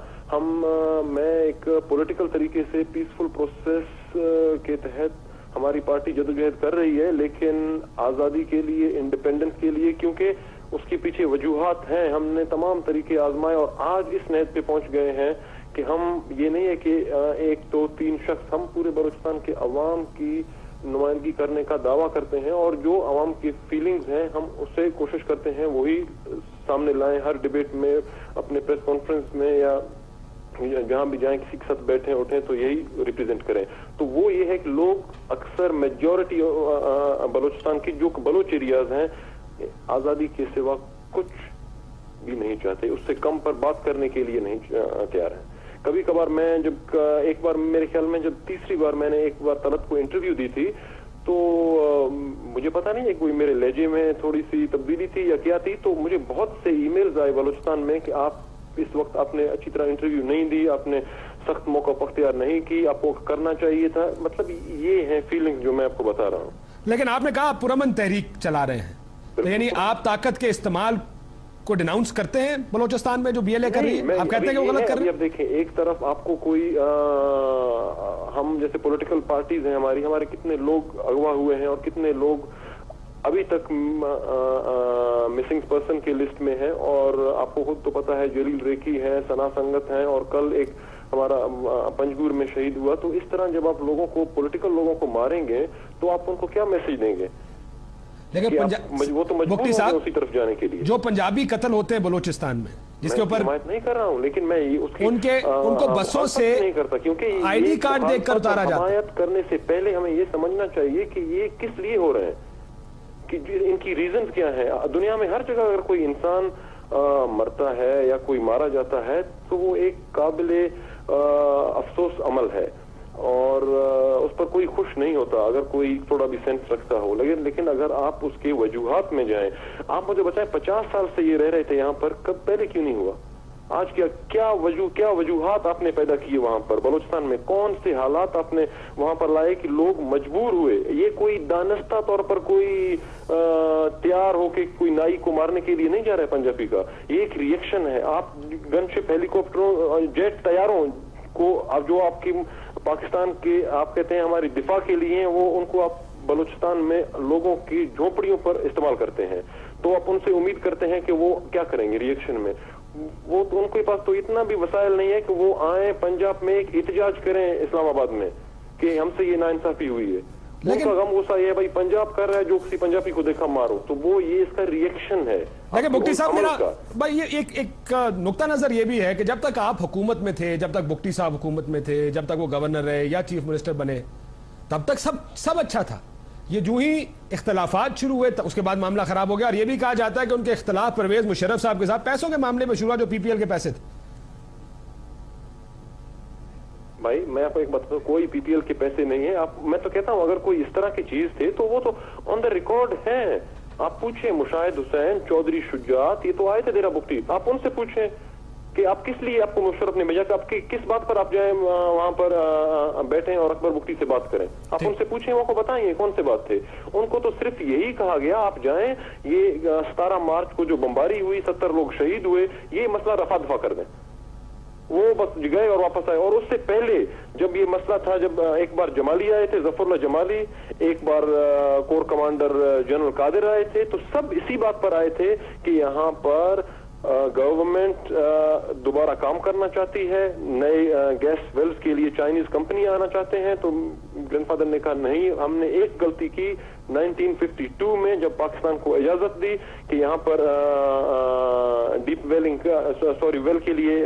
میں ایک پولیٹیکل طریقے سے پیسفل پروسیس کے تحت ہماری پارٹی جدوجہد کر رہی ہے, لیکن آزادی کے لیے, انڈیپینڈنس کے لیے, کیونکہ اس کے پیچھے وجوہات ہیں. ہم نے تمام طریقے آزمائے اور آج اس نیت پہ پہنچ گئے ہیں کہ ہم, یہ نہیں ہے کہ 1 2 3 شخص, ہم پورے بلوچستان کے عوام کی نمائندگی کرنے کا دعویٰ کرتے ہیں, اور جو عوام کی فیلنگز ہیں ہم اسے کوشش کرتے ہیں وہی سامنے لائیں. ہر ڈیبیٹ میں, اپنے پریس کانفرنس میں, یا جہاں بھی جائیں کسی کے ساتھ بیٹھیں اٹھیں تو یہی ریپرزینٹ کریں. تو وہ یہ ہے کہ لوگ اکثر میجورٹی بلوچستان کی جو بلوچ ایریاز ہیں آزادی کے سوا کچھ بھی نہیں چاہتے, اس سے کم پر بات کرنے کے لیے نہیں تیار ہیں. کبھی کبھار میں جب ایک بار میرے خیال میں جب تیسری بار میں نے ایک بار طلعت کو انٹرویو دی تھی, تو مجھے پتا نہیں ہے کوئی میرے لہجے میں تھوڑی سی تبدیلی تھی یا کیا تھی, تو مجھے بہت سے ای میلز آئے بلوچستان میں کہ آپ اس وقت آپ نے اچھی طرح انٹرویو نہیں دی, آپ نے سخت موقع اختیار نہیں کی, آپ کو کرنا چاہیے تھا. مطلب یہ ہے فیلنگ جو میں آپ کو بتا رہا ہوں. لیکن آپ نے کہا آپ پرامن تحریک چلا رہے ہیں, یعنی آپ طاقت کے استعمال کو ڈیناؤنس کرتے ہیں بلوچستان میں جو BLA کر رہی ہے, آپ کہتے ہیں کہ وہ غلط کر رہے ہیں؟ اب دیکھیں, ایک طرف آپ کو کوئی, ہم جیسے پولیٹیکل پارٹیز ہیں ہمارے کتنے لوگ اغوا ہوئے ہیں اور کتنے لوگ ابھی تک مسنگ پرسن کے لسٹ میں ہیں, اور آپ کو خود تو پتا ہے جلیل ریکی ہے, ثنا سنگت ہیں, اور کل ایک हमारा पंजगुर में शहीद हुआ, तो इस तरह जब आप लोगों को, पॉलिटिकल लोगों को मारेंगे तो आप उनको क्या मैसेज देंगे? लेकिन वो तो मजबूर मुफ्ती हो साहब, गए उसी तरफ जाने के लिए। जो पंजाबी कत्ल होते हैं बलूचिस्तान में, जिसके ऊपर हिमायत नहीं कर रहा हूँ, लेकिन मैं उनको बसों से नहीं करता, क्योंकि आईडी कार्ड देकर उतारा जाता है। हिमायत करने से पहले हमें ये समझना चाहिए कि ये किस लिए हो रहे हैं, कि इनकी रीजन क्या है। दुनिया में हर जगह अगर कोई इंसान मरता है या कोई मारा जाता है तो वो एक काबिले अफसोस अमल है और उस पर कोई खुश नहीं होता अगर कोई थोड़ा भी सेंस रखता हो। लेकिन अगर आप उसके वजूहात में जाएं, आप मुझे बताएं 50 साल से ये रह रहे थे यहाँ पर, कब पहले क्यों नहीं हुआ? आज क्या वजूहात आपने पैदा किए वहां पर बलूचिस्तान में? कौन से हालात आपने वहां पर लाए कि लोग मजबूर हुए? ये कोई दानस्ता तौर पर कोई तैयार होके कोई नाई को मारने के लिए नहीं जा रहा है पंजाबी का, ये एक रिएक्शन है। आप गनशिप, हेलीकॉप्टरों, जेट तैयारों को, अब जो आपकी पाकिस्तान के आप कहते हैं हमारी दिफा के लिए हैं, वो उनको आप बलूचिस्तान में लोगों की झोपड़ियों पर इस्तेमाल करते हैं, तो आप उनसे उम्मीद करते हैं कि वो क्या करेंगे रिएक्शन में? वो तो उनके पास तो इतना भी वसाइल नहीं है कि वो आए पंजाब में एक एहतजाज करें इस्लामाबाद में कि हमसे ये नाइंसाफी हुई है। उनका गम गुस्सा ये है भाई पंजाब कर रहा है, जो किसी पंजाबी को देखा मारो, तो वो ये इसका रिएक्शन है। लेकिन बुख्ती साहब, मेरा भाई ये एक नुक्ता नजर ये भी है कि जब तक आप हुकूमत में थे, जब तक बुख्ती साहब हुकूमत में थे, जब तक वो गवर्नर रहे या चीफ मिनिस्टर बने, तब तक सब अच्छा था। ये जो ही इख्तलाफात शुरू हुए उसके बाद मामला खराब हो गया। और ये भी कहा जाता है कि उनके इख्तलाफ परवेज मुशर्रफ साहब के साथ पैसों के मामले में शुरू हुआ, जो पीपीएल के पैसे थे। भाई मैं आपको एक बात बताऊं, कोई पीपीएल के पैसे नहीं है। मैं तो कहता हूं अगर कोई इस तरह की चीज थे तो वो तो ऑन द रिकॉर्ड है। आप पूछे मुशाहिद हुसैन, चौधरी शुजात, ये तो आए थे देरा बुख्ती, आप उनसे पूछें कि आप किस लिए आपको मुशर्रफ ने भेजा, कि आपकी किस बात पर आप जाए वहां पर बैठे और अकबर बुख्ती से बात करें। आप उनसे पूछें, वो को बताएंगे कौन से बात थे। उनको तो सिर्फ यही कहा गया आप जाएं, ये 17 मार्च को जो बमबारी हुई, 70 लोग शहीद हुए, ये मसला रफा दफा कर दें। वो बस गए और वापस आए। और उससे पहले जब ये मसला था, जब एक बार जमाली आए थे, जफरुल्लाह जमाली, एक बार कोर कमांडर जनरल कादिर आए थे, तो सब इसी बात पर आए थे कि यहाँ पर गवर्नमेंट दोबारा काम करना चाहती है, नए गैस वेल्स के लिए चाइनीज कंपनी आना चाहते हैं। तो ग्रैंडफादर ने कहा नहीं, हमने एक गलती की 1952 में जब पाकिस्तान को इजाजत दी कि यहाँ पर डीप वेलिंग वेल के लिए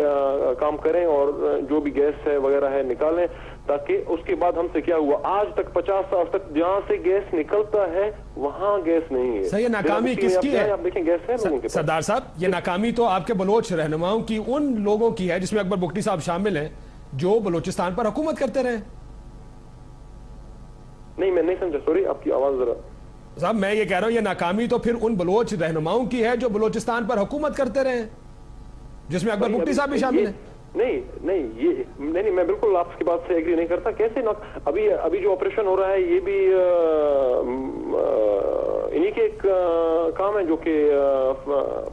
काम करें और जो भी गैस है वगैरह है निकालें, ताकि उसके बाद हमसे क्या हुआ, आज तक 50 साल तक जहां से गैस निकलता है वहां गैस नहीं है। सही, नाकामी किसकी है? आप देखें गैस है लोगों के पास। सरदार साहब, ये नाकामी तो आपके बलोच रहनुमाओं की, उन लोगों की है जिसमें अकबर बुख्ती साहब शामिल हैं, जो बलोचिस्तान पर हुकूमत करते रहे। नहीं, मैं नहीं समझा, सॉरी, आपकी आवाज जरा। साहब मैं ये कह रहा हूं, ये नाकामी तो फिर उन बलोच रहनुमाओं की है जो बलोचिस्तान पर हुकूमत करते रहे, जिसमें अकबर बुख्ती साहब भी शामिल है। नहीं, मैं बिल्कुल आपकी बात से एग्री नहीं करता। कैसे ना, अभी जो ऑपरेशन हो रहा है ये भी इन्हीं के एक काम है, जो कि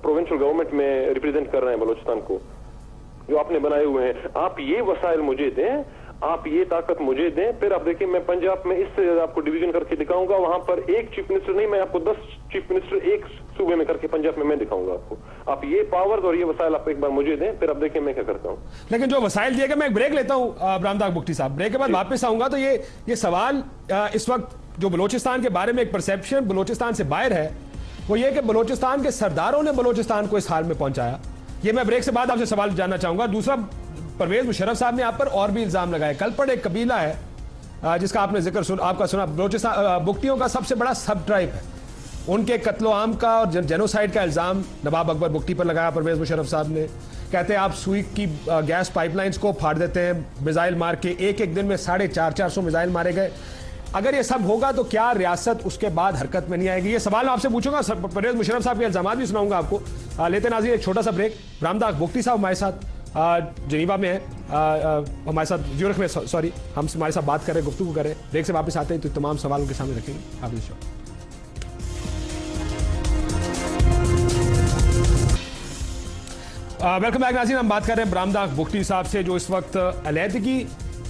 प्रोविंशियल गवर्नमेंट में रिप्रेजेंट कर रहे हैं बलूचिस्तान को, जो आपने बनाए हुए हैं। आप ये वसाइल मुझे दें, आप ये ताकत मुझे दें, फिर आप देखिए मैं पंजाब में इससे आपको डिवीजन करके दिखाऊंगा। वहां पर एक चीफ मिनिस्टर नहीं, मैं आपको 10 चीफ मिनिस्टर एक सूबे में करके पंजाब में मैं दिखाऊंगा आपको। आप ये पावर्स और ये वसाइल आप एक बार मुझे दें, फिर आप देखिए मैं क्या करता हूं। लेकिन जो वसाइल दिए गए, मैं एक ब्रेक लेता हूं ब्रामदाग बुख्ती साहब, ब्रेक के बाद वापस आऊंगा। तो ये सवाल इस वक्त जो बलोचिस्तान के बारे में एक परसेप्शन बलोचिस्तान से बाहर है, वो ये कि बलोचिस्तान के सरदारों ने बलोचिस्तान को इस हाल में पहुंचाया। ये मैं ब्रेक से बाद आपसे सवाल जानना चाहूंगा। दूसरा, परवेज मुशर्रफ साहब ने आप पर और भी इल्जाम लगाए। कलपड़ एक कबीला है जिसका आपने जिक्र आपका सुना, बलोचिस्तान बुख्तियों का सबसे बड़ा सब ट्राइब है। उनके कत्लो आम का और जेनोसाइड का इल्जाम नवाब अकबर बुख्ती पर लगाया परवेज मुशर्रफ साहब ने। कहते हैं आप सुई की गैस पाइपलाइंस को फाड़ देते हैं मिसाइल मार के। एक दिन में 450 मिसाइल मारे गए। अगर ये सब होगा तो क्या रियासत उसके बाद हरकत में नहीं आएगी? ये सवाल मैं आपसे पूछूंगा, परवेज मुशर्रफ साहब के इल्जाम भी सुनाऊंगा आपको। लेते नाज़रीन एक छोटा सा ब्रेक। ब्रामदाग बुख्ती साहब हमारे साथ जनीवा में है, हमारे साथ ज्यूरिख में, सॉरी, हम हमारे साथ बात करें, गुफ्तगू करें। ब्रेक से वापस आते हैं तो तमाम सवाल उनके सामने रखेंगे। आप वेलकम बैक नाज़रीन। हम बात कर रहे हैं ब्रामदाग बुख्ती साहब से, जो इस वक्त अलहदगी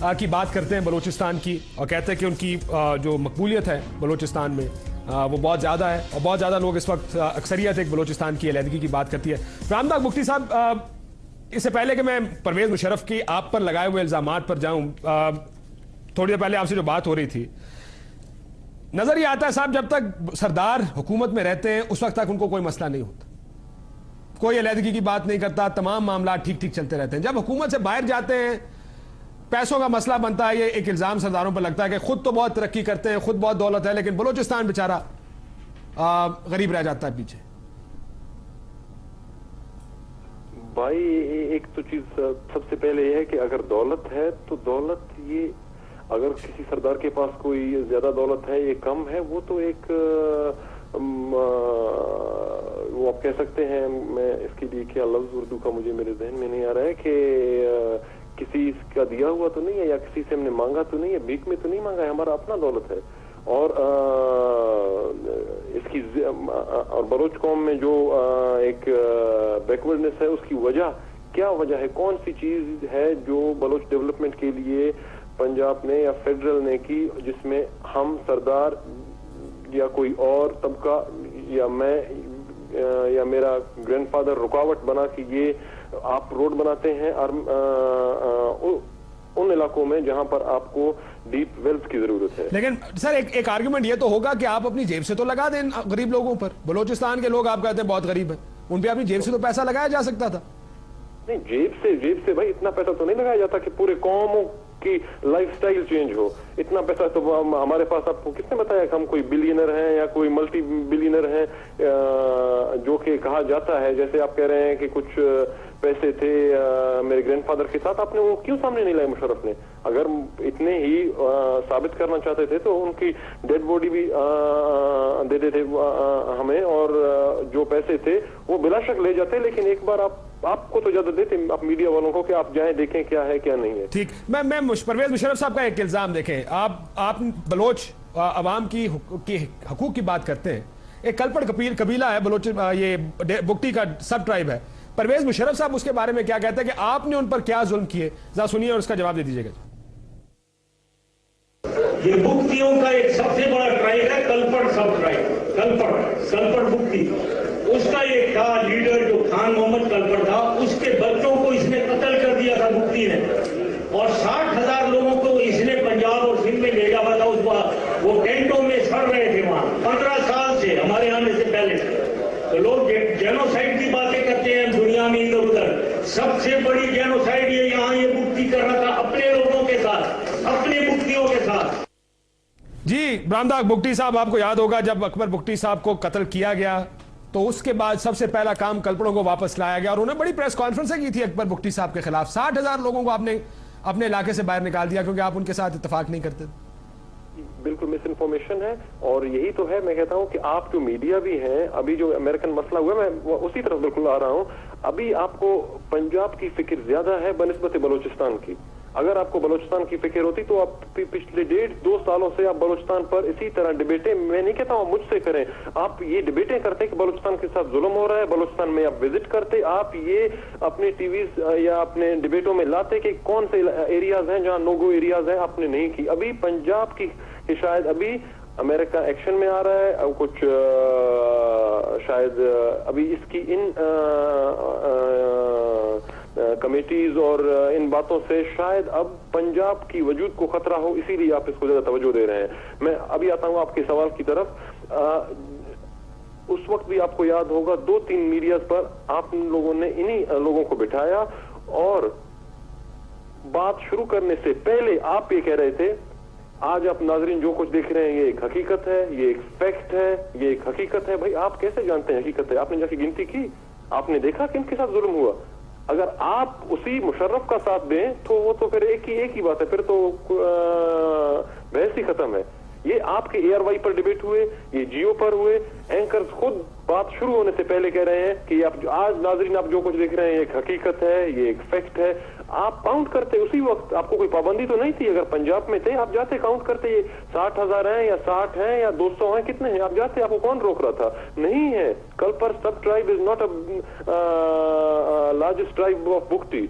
की बात करते हैं बलूचिस्तान की, और कहते हैं कि उनकी जो मकबूलियत है बलूचिस्तान में वो बहुत ज़्यादा है, और बहुत ज़्यादा लोग इस वक्त अक्सरियत एक बलूचिस्तान की अलहदगी की बात करती है। ब्रामदाग बुख्ती साहब, اس سے پہلے کہ میں پرویز مشرف کی آپ پر لگائے ہوئے الزامات پر جاؤں، تھوڑی دیر پہلے آپ سے جو بات ہو رہی تھی، نظر یہ آتا ہے صاحب جب تک سردار حکومت میں رہتے ہیں اس وقت تک ان کو کوئی مسئلہ نہیں ہوتا، کوئی علیحدگی کی بات نہیں کرتا، تمام معاملات ٹھیک ٹھیک چلتے رہتے ہیں. جب حکومت سے باہر جاتے ہیں پیسوں کا مسئلہ بنتا ہے. یہ ایک الزام سرداروں پر لگتا ہے کہ خود تو بہت ترقی کرتے ہیں، خود بہت دولت ہے، لیکن بلوچستان بیچارہ غریب رہ جاتا ہے پیچھے. بھائی ایک تو چیز سب سے پہلے یہ ہے کہ اگر دولت ہے تو دولت، یہ اگر کسی سردار کے پاس کوئی زیادہ دولت ہے، یہ کم ہے، وہ تو ایک وہ آپ کہہ سکتے ہیں، میں اس کے لیے کیا لفظ اردو کا مجھے میرے ذہن میں نہیں آ رہا ہے، کہ کسی کا دیا ہوا تو نہیں ہے یا کسی سے ہم نے مانگا تو نہیں ہے، بھیک میں تو نہیں مانگا ہے، ہمارا اپنا دولت ہے. اور اس کی اور بلوچ قوم میں جو ایک بیکورڈنس ہے، اس کی وجہ کیا وجہ ہے، کون سی چیز ہے جو بلوچ ڈیولپمنٹ کے لیے پنجاب نے یا فیڈرل نے کی، جس میں ہم سردار یا کوئی اور طبقہ یا میں یا میرا گرینڈ فادر رکاوٹ بنا کہ یہ آپ روڈ بناتے ہیں اور ان علاقوں میں جہاں پر آپ کو ڈیپ ویلتھ کی ضرورت ہے. لیکن سر ایک آرگومنٹ یہ تو ہوگا کہ آپ اپنی جیب سے تو لگا دیں غریب لوگوں پر. بلوچستان کے لوگ آپ کہتے ہیں بہت غریب ہیں، ان پہ اپنی جیب سے تو پیسہ لگایا جا سکتا تھا. نہیں، جیب سے بھائی اتنا پیسہ تو نہیں لگایا جاتا کہ پورے قوموں کی لائف سٹائل چینج ہو. اتنا پیسہ تو ہمارے پاس، آپ کو کس نے بتایا کہ ہم کوئی بلینر ہیں یا کوئی ملٹی بلینر ہیں، جو کہ کہا جاتا ہے. جیسے آپ کہہ رہے ہیں کہ کچھ پیسے تھے میرے گرینڈ فادر کے ساتھ، آپ نے وہ کیوں سامنے نہیں لائے مشرف نے؟ اگر اتنے ہی ثابت کرنا چاہتے تھے تو ان کی ڈیڈ باڈی بھی دے دیتے ہمیں، اور جو پیسے تھے وہ بلا شک لے جاتے. لیکن ایک بار آپ کو تو اجازت دیتے آپ میڈیا والوں کو کہ آپ جائیں دیکھیں کیا ہے کیا نہیں ہے. ٹھیک، میں پرویز مشرف صاحب کا ایک الزام دیکھیں. آپ بلوچ عوام کی حقوق کی بات کرتے ہیں. ایک کلپڑ قبیلہ ہے بلوچ، یہ بگٹی کا سب ٹرائب ہے. پرویز مشرف صاحب اس کے بارے میں کیا کہتے ہیں کہ آپ نے ان پر کیا ظلم کیے؟ ذرا سنیے اور اس کا جواب دے دیجیے گا. یہ بگٹیوں کا ایک سب سے بڑا ٹرائب ہے کلپڑ سب ٹرائب، کلپڑ بگٹی. اس کا ایک تھا لیڈر جو خان محمد کلپڑ تھا، اس کے بچوں کو اس نے قتل کر دیا تھا بگٹی نے، اور 60,000 لوگوں کو اس نے پنجاب اور سندھ میں بھیجا ہوا تھا. اس بار وہ ٹینٹوں میں سڑ رہے تھے وہاں 15 سال سے، ہمارے آنے سے پہلے. تو لوگ جینوسائیڈ کی باتیں کرتے ہیں دنیا میں ادھر ادھر. سب سے بڑی جینوسائیڈ یہ یہاں یہ بگٹی کر رہا تھا اپنے لوگوں کے ساتھ، اپنے بگٹیوں کے ساتھ. جی برامدہ بگٹی صاحب، آپ کو یاد ہوگا جب اکبر بگٹی صاحب کو قتل کیا گیا تو اس کے بعد سب سے پہلا کام کلپڑوں کو واپس لایا گیا، اور انہوں نے بڑی پریس کانفرنسیں کی تھی اکبر بگٹی صاحب کے خلاف. 60,000 لوگوں کو آپ نے اپنے علاقے سے باہر نکال دیا کیونکہ آپ ان کے ساتھ اتفاق نہیں کرتے. بالکل مس انفارمیشن ہے، اور یہی تو ہے. میں کہتا ہوں کہ آپ جو میڈیا بھی ہیں، ابھی جو امریکن مسئلہ ہوا، میں اسی طرف بالکل آ رہا ہوں. ابھی آپ کو پنجاب کی فکر زیادہ ہے بنسبت بلوچستان کی. اگر آپ کو بلوچستان کی فکر ہوتی تو آپ پچھلے 1.5-2 سالوں سے آپ بلوچستان پر اسی طرح ڈبیٹیں، میں نہیں کہتا ہوں مجھ سے کریں، آپ یہ ڈبیٹیں کرتے کہ بلوچستان کے ساتھ ظلم ہو رہا ہے، بلوچستان میں آپ وزٹ کرتے، آپ یہ اپنے ٹی ویز یا اپنے ڈبیٹوں میں لاتے کہ کون سے ایریاز ہیں جہاں نو گو ایریاز ہیں. آپ نے نہیں کی. ابھی پنجاب کی شاید ابھی امریکہ ایکشن میں آ رہا ہے، اب کچھ شاید ابھی اس کی ان کمیٹیز اور ان باتوں سے شاید اب پنجاب کی وجود کو خطرہ ہو، اسی لیے آپ اس کو زیادہ توجہ دے رہے ہیں. میں ابھی آتا ہوں آپ کے سوال کی طرف. اس وقت بھی آپ کو یاد ہوگا 2-3 میڈیاز پر آپ لوگوں نے انہی لوگوں کو بٹھایا، اور بات شروع کرنے سے پہلے آپ یہ کہہ رہے تھے آج آپ ناظرین جو کچھ دیکھ رہے ہیں یہ ایک حقیقت ہے، یہ ایک فیکٹ ہے، یہ ایک حقیقت ہے. بھائی آپ کیسے جانتے ہیں حقیقت ہے؟ آپ نے جا کے گنتی کی، آپ نے دیکھا کہ ان کے ساتھ ظلم ہوا. اگر آپ اسی مشرف کا ساتھ دیں تو وہ تو پھر ایک ہی بات ہے، پھر تو بحث ہی ختم ہے. یہ آپ کے ARY پر ڈیبیٹ ہوئے، یہ جیو پر ہوئے. اینکرز خود بات شروع ہونے سے پہلے کہہ رہے ہیں کہ آپ آج ناظرین آپ جو کچھ دیکھ رہے ہیں یہ ایک حقیقت ہے، یہ ایک فیکٹ ہے. آپ کاؤنٹ کرتے اسی وقت، آپ کو کوئی پابندی تو نہیں تھی. اگر پنجاب میں تھے آپ جاتے کاؤنٹ کرتے، یہ 60,000 ہیں یا 60 ہیں یا 200 ہیں، کتنے ہیں آپ جاتے. آپ کو کون روک رہا تھا؟ نہیں ہے. Kalpar sub tribe is not a largest tribe of Bugti.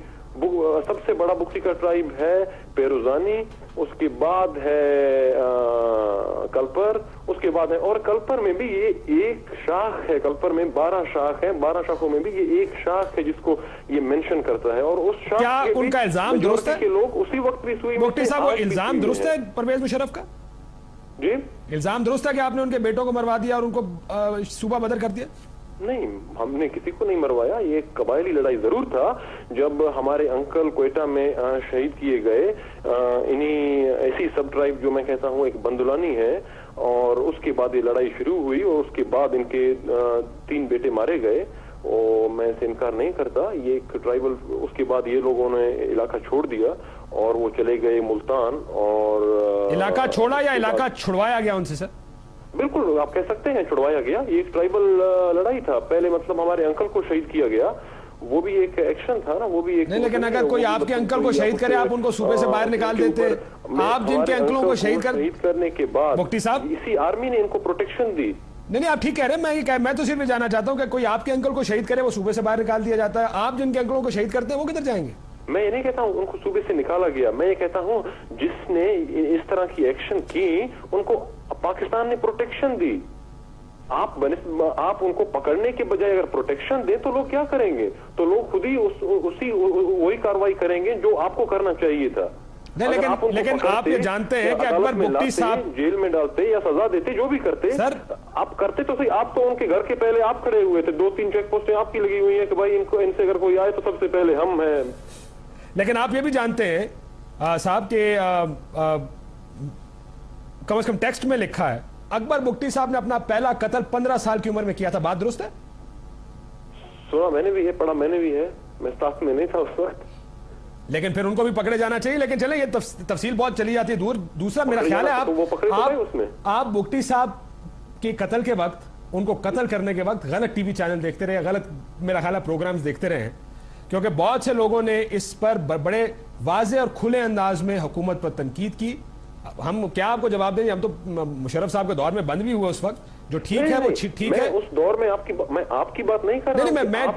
سب سے بڑا بگٹی کا ٹرائب ہے پیروزانی، اس کے بعد ہے کلپر، اس کے بعد ہے، اور کلپر میں بھی یہ ایک شاخ ہے، کلپر میں 12 شاخ ہیں، 12 شاخوں میں بھی یہ ایک شاخ ہے جس کو یہ منشن کرتا ہے، اور اس شاخ کیا ان کا الزام درست ہے؟ کے لوگ اسی وقت بھی سوئی بگٹی صاحب وہ الزام درست ہے پرویز مشرف کا؟ جی الزام درست ہے کہ آپ نے ان کے بیٹوں کو مروا دیا اور ان کو صوبہ بدر کر دیا؟ نہیں، ہم نے کسی کو نہیں مروایا، یہ ایک قبائلی لڑائی ضرور تھا۔ جب ہمارے انکل کوئٹہ میں شہید کیے گئے، انہی ایسی سب ٹرائب جو میں کہتا ہوں ایک بندولانی ہے، اور اس کے بعد یہ لڑائی شروع ہوئی، اور اس کے بعد ان کے 3 بیٹے مارے گئے، اور میں اسے انکار نہیں کرتا، یہ ایک ٹرائبل، اس کے بعد یہ لوگوں نے علاقہ چھوڑ دیا اور وہ چلے گئے ملتان، اور علاقہ چھوڑا یا علاقہ چھڑوایا گیا ان سے؟ سر بالکل آپ کہہ سکتے ہیں چھڑوایا گیا، یہ ایک ٹرائبل لڑائی تھا، پہلے مطلب ہمارے انکل کو شہید کیا گیا، وہ بھی ایک ایکشن تھا نا، وہ بھی ایک نہیں، لیکن اگر کوئی آپ کے انکل کو شہید کرے آپ ان کو صوبے سے باہر نکال دیتے، آپ جن کے انکلوں کو شہید کرنے کے بعد بگٹی صاحب اسی آرمی نے ان کو پروٹیکشن دی۔ نہیں آپ ٹھیک کہہ رہے ہیں، میں تو صرف یہ جاننا چاہتا ہوں کہ کوئی آپ کے انکل کو شہید کرے وہ صوبے سے باہر نکال دیا جاتا ہے، آپ جن کے انکلوں کو شہید کرتے ہیں وہ کدھر جائیں گے؟ میں یہ نہیں کہتا ہوں ان کو صوبے سے نکالا گیا، میں یہ کہتا ہوں جس نے اس طرح کی ایکشن کی ان کو پاکستان نے پروٹیکشن دی۔ آپ ان کو پکڑنے کے بجائے اگر پروٹیکشن دیں تو لوگ کیا کریں گے؟ تو لوگ خود ہی وہی کاروائی کریں گے جو آپ کو کرنا چاہیے تھا۔ نہیں، لیکن آپ یہ جانتے ہیں کہ اکبر بگٹی صاحب جیل میں ڈالتے یا سزا دیتے، جو بھی کرتے سر، آپ کرتے تو صحیح، آپ تو ان کے گھر کے پہلے آپ کھڑے ہوئے تھے، 2-3 چیک پوسٹیں آپ کی لگی ہوئی ہیں کہ بھائی ان سے اگر کوئی آئے تو سب سے پہلے ہم ہیں۔ لیکن آپ یہ بھی جانتے ہیں صاحب کہ کم از کم ٹیکسٹ میں لکھا ہے اکبر بگٹی صاحب نے اپنا پہلا قتل 15 سال کی عمر میں کیا تھا، بات درست ہے؟ سنا میں نے بھی ہے، پڑھا میں نے بھی ہے، میں ساتھ میں نہیں تھا اس وقت، لیکن پھر ان کو بھی پکڑے جانا چاہیے۔ لیکن چلیں یہ تفصیل بہت چلی جاتی ہے دور۔ دوسرا میرا خیال ہے آپ بگٹی صاحح کے قتل کے وقت، ان کو قتل کرنے کے وقت غلط ٹی وی چینل دیکھتے رہے، غلط میرا خیال ہے پروگرامز دیکھتے رہے ہیں، کیونکہ بہت سے لوگوں نے اس پر بڑے واضح اور کھلے انداز میں حکومت پر تنقید کی۔ ہم کیا آپ کو جواب دیں گے؟ ہم تو مشرف صاحب کے دور میں بند بھی ہوئے اس وقت، جو ٹھیک ہے وہ ٹھیک ہے۔ اس دور میں میں آپ کی بات نہیں کر رہا ہوں،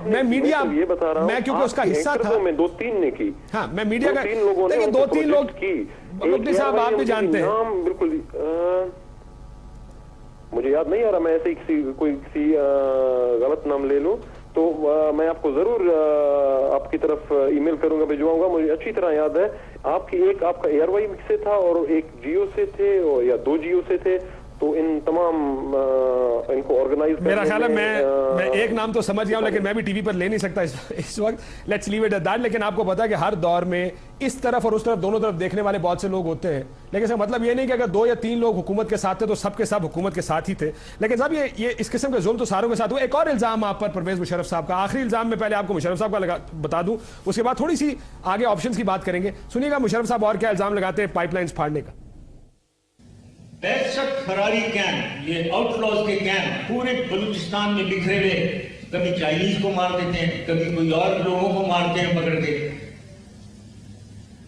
میں میڈیا، یہ بتا رہا ہوں، میں کیونکہ اس کا حصہ تھا، میں 2-3 نے کی، ہاں میں میڈیا کا، 2-3 لوگوں نے، لیکن 2-3 لوگ کی۔ بگٹی صاحب آپ بھی جانتے ہیں، بالکل مجھے یاد نہیں آ رہا، میں ایسے ہی کسی غلط نام لے لوں تو میں آپ کو ضرور آپ کی طرف ای میل کروں گا، بھجواؤں گا، مجھے اچھی طرح یاد ہے۔ ایک آپ کا ایئر وائی سے تھا اور ایک جیو سے تھے، یا 2 جیو سے تھے، تو ان تمام ان کو آرگنائز کرنے میرا خیال ہے میں ایک نام تو سمجھ گیا ہوں، لیکن میں بھی ٹی وی پر لے نہیں سکتا اس وقت، let's leave it at that. لیکن آپ کو پتا ہے کہ ہر دور میں اس طرف اور اس طرف دونوں طرف دیکھنے والے بہت سے لوگ ہوتے ہیں، لیکن اس کا مطلب یہ نہیں کہ اگر 2 یا 3 لوگ حکومت کے ساتھ تھے تو سب کے سب حکومت کے ساتھ ہی تھے۔ لیکن صاحب یہ اس قسم کے ظلم تو ساروں کے ساتھ ہوئے۔ ایک اور الزام آپ پر پرویز مشرف صاحب کا، آخری الزام میں پہلے آپ کو مشرف صاحب کا بتا دوں، اس کے بعد تھوڑی سی آگے آپشنز کی بات کریں گے۔ سنیے گا مشرف صاحب اور کیا الزام لگاتے ہیں پائپ لائنز پھاڑنے کا۔ 65 فراری کیمپ، یہ آؤٹ لاز کے کیمپ پورے بلوچستان میں بکھرے ہوئے، کبھی چائنیز کو مار دیتے ہیں، کبھی کوئی اور لوگوں کو مارتے ہیں پکڑ کے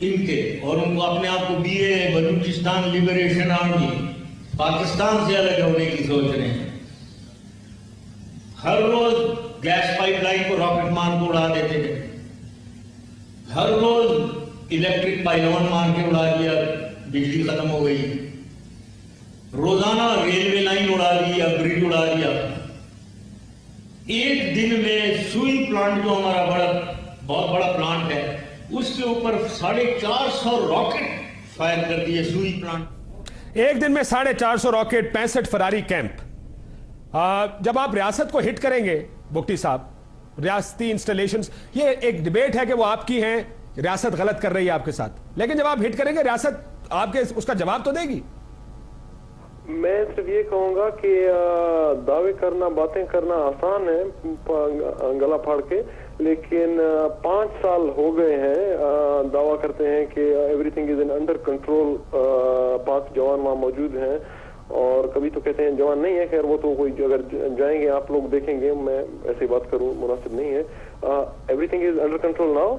ان کے، اور ان کو اپنے آپ کو BA Balochistan liberation army, Pakistan سے الگ ہونے کی سوچ رہے ہیں۔ ہر روز گیس پائپ لائن کو راکٹ مار کو اڑا دیتے تھے، ہر روز الیکٹرک پائلون مار کے اڑا دیا، بجلی ختم ہو گئی، روزانہ ریلوے لائن اڑا دیا، برج اڑا دیا۔ ایک دن میں سوئی پلانٹ جو ہمارا بہت بڑا پلانٹ ہے، اس کے اوپر 450 راکٹ فائر کر دیے سوئی پلانٹ۔ ایک دن میں 450 راکٹ، 65 فراری کیمپ۔ جب آپ ریاست کو ہٹ کریں گے بگٹی صاحب، ریاستی انسٹالیشنز، یہ ایک ڈیبیٹ ہے کہ وہ آپ کی ہیں، ریاست غلط کر رہی ہے آپ کے ساتھ، لیکن جب آپ ہٹ کریں گے ریاست آپ کے اس کا جواب تو دے گی۔ میں صرف یہ کہوں گا کہ دعوے کرنا، باتیں کرنا آسان ہے گلا پھاڑ کے، لیکن 5 سال ہو گئے ہیں دعویٰ کرتے ہیں کہ every thing is under control, پاک جوان وہاں موجود ہیں، اور کبھی تو کہتے ہیں جوان نہیں ہے، خیر وہ تو کوئی اگر جائیں گے آپ لوگ دیکھیں گے، میں ایسی بات کروں مناسب نہیں ہے۔ Every thing is under control now,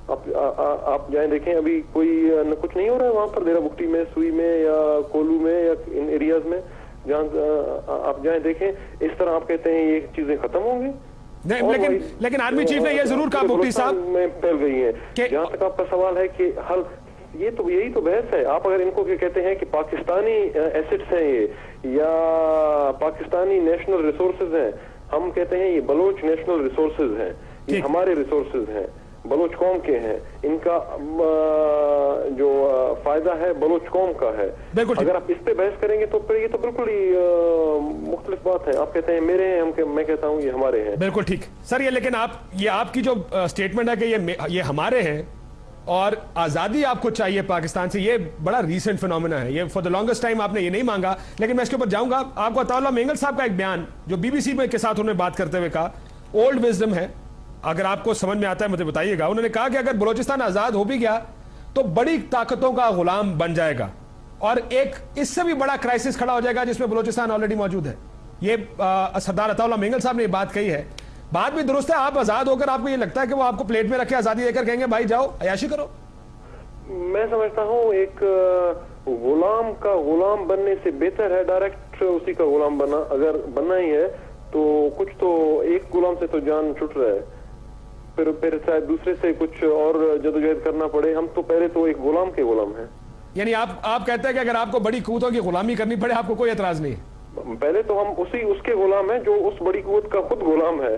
آپ جائیں دیکھیں، ابھی کوئی کچھ نہیں ہو رہا ہے وہاں پر دیرہ بگٹی میں، سوئی میں، یا کولو میں، یا ان ایریاز میں، جہاں آپ جائیں دیکھیں، اس طرح آپ کہتے ہیں یہ چیزیں ختم ہوں گی۔ लेकिन आर्मी चीफ ने यह जरूर कहा मुफ्ती साहब में फैल गई है। जहां तक आपका सवाल है कि हल ये तो यही तो बहस है। आप अगर इनको कहते हैं कि पाकिस्तानी एसेट्स हैं ये या पाकिस्तानी नेशनल रिसोर्सेज हैं, हम कहते हैं ये बलोच नेशनल रिसोर्सेज हैं, ये हमारे रिसोर्सेज हैं, बलोच कौम के हैं, इनका जो फायदा है बलोच कौम का है। अगर आप इस पे बहस करेंगे तो फिर ये तो बिल्कुल ही मुख्तलिफ बात है। आप कहते हैं मेरे हैं, मैं कहता हूं ये हमारे हैं। बिल्कुल ठीक सर। ये लेकिन ये आपकी जो स्टेटमेंट है कि ये हमारे हैं और आजादी आपको चाहिए पाकिस्तान से, ये बड़ा रीसेंट फिनोमेना है। ये फॉर द लॉन्गेस्ट टाइम आपने ये नहीं मांगा, लेकिन मैं इसके ऊपर जाऊंगा। आपको अताउल्लाह मेंगल साहब का एक बयान जो बीबीसी में के साथ उन्होंने बात करते हुए कहा, ओल्ड विजडम है, अगर आपको समझ में आता है मुझे बताइएगा। उन्होंने कहा कि अगर बलोचिस्तान आजाद हो भी गया तो बड़ी ताकतों का गुलाम बन जाएगा और एक इससे भी बड़ा क्राइसिस खड़ा हो जाएगा जिसमें बलोचिस्तान ऑलरेडी मौजूद है। ये सरदार अताउल्लाह मेंगल साहब ने ये बात कही है। बात भी दुरुस्त है। आप आजाद होकर आपको ये लगता है कि वो आपको प्लेट में रखे आजादी देकर कहेंगे भाई जाओ अयाशी करो? मैं समझता हूँ एक गुलाम का गुलाम बनने से बेहतर है डायरेक्ट उसी का गुलाम बनना। अगर बनना ही है तो कुछ तो एक गुलाम से तो जान छुट रहा है, फिर शायद दूसरे से कुछ और जदोजहद करना पड़े। हम तो पहले तो एक गुलाम के गुलाम हैं। यानी आप कहते हैं कि अगर आपको बड़ी कुव्वतों की गुलामी करनी पड़े आपको कोई एतराज नहीं है? पहले तो हम उसके गुलाम हैं जो उस बड़ी कुव्वत का खुद गुलाम है।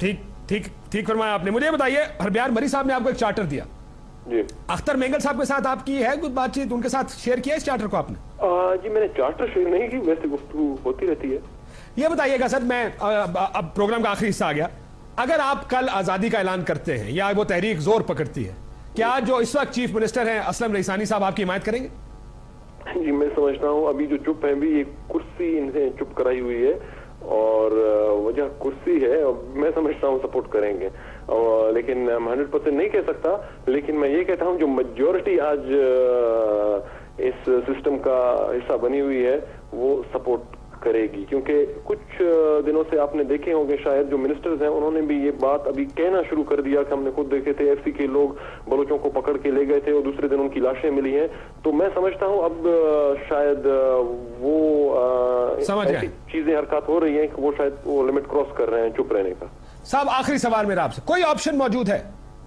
ठीक ठीक ठीक फरमाया आपने। मुझे बताइए, हरब्यार मरी साहब ने आपको एक चार्टर दिया जी, अख्तर मेंगल साहब के साथ आपकी है कुछ बातचीत, उनके साथ शेयर किया इस चार्टर को आपने? जी मैंने चार्टर शेयर नहीं की, वैसे गुफ्तगू होती रहती है। ये बताइएगा सर, मैं अब प्रोग्राम का आखिरी हिस्सा आ गया, अगर आप कल आजादी का ऐलान करते हैं या वो तहरीक जोर पकड़ती है, क्या जो इस वक्त चीफ मिनिस्टर हैं असलम रईसानी साहब आपकी हिमायत करेंगे? जी मैं समझता हूँ अभी जो चुप है भी, एक कुर्सी इनसे चुप कराई हुई है और वजह कुर्सी है, मैं समझता हूँ सपोर्ट करेंगे। लेकिन 100% नहीं कह सकता, लेकिन मैं ये कहता हूँ जो मेजॉरिटी आज इस सिस्टम का हिस्सा बनी हुई है वो सपोर्ट करेगी। क्योंकि कुछ दिनों से आपने देखे होंगे शायद जो मिनिस्टर्स हैं उन्होंने भी ये बात अभी कहना शुरू कर दिया कि हमने खुद देखे थे एफसी के लोग बलोचों को पकड़ के ले गए थे और दूसरे दिन उनकी लाशें मिली हैं। तो मैं समझता हूँ अब शायद वो ऐसी चीजें हरकत हो रही हैं कि वो शायद वो लिमिट क्रॉस कर रहे हैं चुप रहने का। साहब आखिरी सवाल मेरा आपसे, कोई ऑप्शन मौजूद है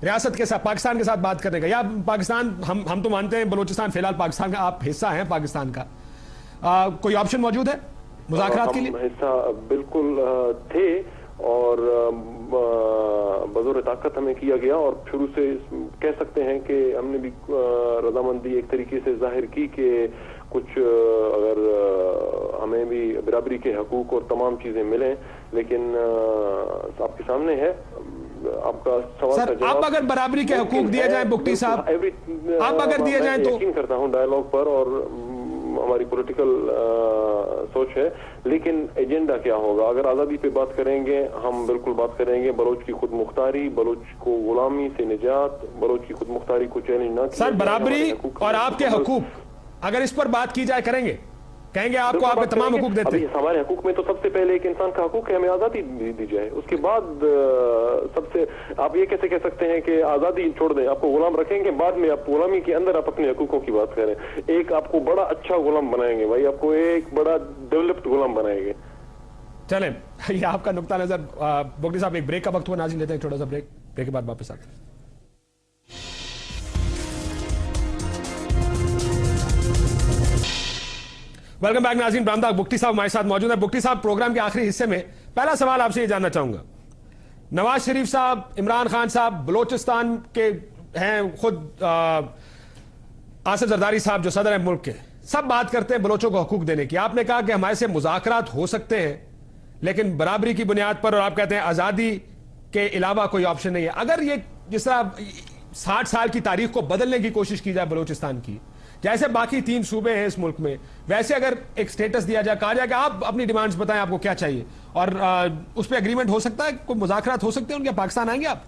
रियासत के साथ पाकिस्तान के साथ बात करने का, या पाकिस्तान हम तो मानते हैं बलोचिस्तान फिलहाल पाकिस्तान का आप हिस्सा हैं पाकिस्तान का, कोई ऑप्शन मौजूद है मुज़ाकरात के लिए? हिस्सा बिल्कुल थे और बज़ोर ताकत हमें किया गया और शुरू से कह सकते हैं कि हमने भी रजामंदी एक तरीके से जाहिर की कि कुछ अगर हमें भी बराबरी के हकूक और तमाम चीजें मिलें। लेकिन आपके सामने है आपका सवाल सर, आप अगर बराबरी के हकूक दिए जाए बुख्ती साहब, आप अगर दिए जाए तो यकीन करता हूँ डायलॉग पर और हमारी पॉलिटिकल सोच है, लेकिन एजेंडा क्या होगा? अगर आजादी पे बात करेंगे हम बिल्कुल बात करेंगे बलोच की खुद मुख्तारी, बलोच को गुलामी से निजात, बलोच की खुद मुख्तारी को चैलेंज ना सर, बराबरी और आपके हकूक अगर इस पर बात की जाए करेंगे, कहेंगे आपको आपके तमाम हकूक देते हैं। हमारे हकूक में तो सबसे पहले एक इंसान का हकूक है हमें आजादी दी जाए, उसके बाद सबसे आप ये कैसे कह सकते हैं कि आजादी छोड़ दें, आपको गुलाम रखेंगे, बाद में आप गुलामी के अंदर आप अपने हकूकों की बात करें। एक आपको बड़ा अच्छा गुलाम बनाएंगे भाई, आपको एक बड़ा डेवलप्ड गुलाम बनाएंगे। चलें, ये आपका नुक्ता नजर। बुख्ती साहब एक ब्रेक का वक्त हुआ, नाज़रीन लेते हैं छोटा सा ब्रेक के बाद वापस आते हैं। वेलकम बैक नाज़रीन, ब्रामदाग बुख्ती साहब हमारे साथ मौजूद है। बुख्ती साहब, प्रोग्राम के आखिरी हिस्से में पहला सवाल आपसे ये जानना चाहूंगा, नवाज शरीफ साहब, इमरान खान साहब बलोचिस्तान के हैं, खुद आसिफ जरदारी साहब जो सदर है मुल्क के, सब बात करते हैं बलोचों को हकूक देने की। आपने कहा कि हमारे से मुज़ाकरात हो सकते हैं लेकिन बराबरी की बुनियाद पर, और आप कहते हैं आजादी के अलावा कोई ऑप्शन नहीं है। अगर ये जिस तरह 60 साल की तारीख को बदलने की कोशिश की जाए बलोचिस्तान की, जैसे बाकी 3 सूबे हैं इस मुल्क में, वैसे अगर एक स्टेटस दिया जाए, कहा जाए कि आप अपनी डिमांड्स बताएं आपको क्या चाहिए, और उस पर एग्रीमेंट हो सकता है, कोई मुज़ाकरात हो सकते हैं उनके, पाकिस्तान आएंगे आप?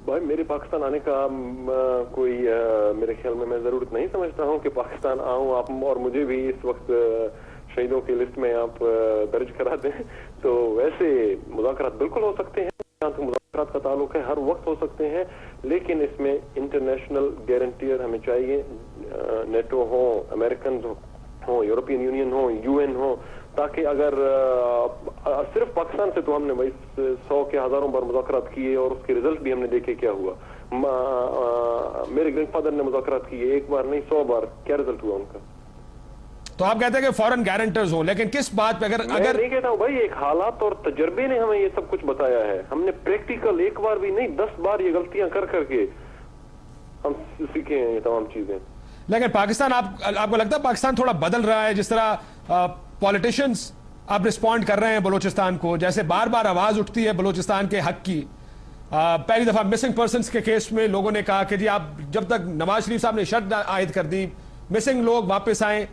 भाई मेरे पाकिस्तान आने का कोई मेरे ख्याल में मैं जरूरत नहीं समझता हूँ कि पाकिस्तान आऊँ आप और मुझे भी इस वक्त शहीदों की लिस्ट में आप दर्ज करा दें। तो वैसे मुज़ाकरात बिल्कुल हो सकते हैं, जहाँ तक मुज़ाकरात का ताल्लुक है हर वक्त हो सकते हैं, लेकिन इसमें इंटरनेशनल गारंटियर हमें चाहिए। नेटो हो, अमेरिकन हो, यूरोपियन यूनियन हो, यूएन हो, ताकि अगर सिर्फ पाकिस्तान से तो हमने भाई 100 के हजारों बार मुज़ाकरात किए और उसके रिजल्ट भी हमने देखे क्या हुआ। मेरे ग्रैंडफादर ने मुज़ाकरात किए, एक बार नहीं 100 बार, क्या रिजल्ट हुआ उनका? तो आप कहते हैं कि फॉरेन गारंटर्स हो, लेकिन किस बात पे? अगर नहीं कहता हूँ भाई, एक हालात और तजर्बे ने हमें ये सब कुछ बताया है। हमने प्रैक्टिकल एक बार भी नहीं 10 बार ये गलतियां कर करके हम सीखे हैं ये तमाम चीजें। लेकिन पाकिस्तान, आपको लगता है पाकिस्तान थोड़ा बदल रहा है? जिस तरह पॉलिटिशियंस अब रिस्पॉन्ड कर रहे हैं बलोचिस्तान को, जैसे बार बार आवाज उठती है बलोचिस्तान के हक की। पहली दफा मिसिंग पर्सनस के केस में लोगों ने कहा कि जी आप जब तक नवाज शरीफ साहब ने शर्त आयद कर दी मिसिंग लोग वापस आए,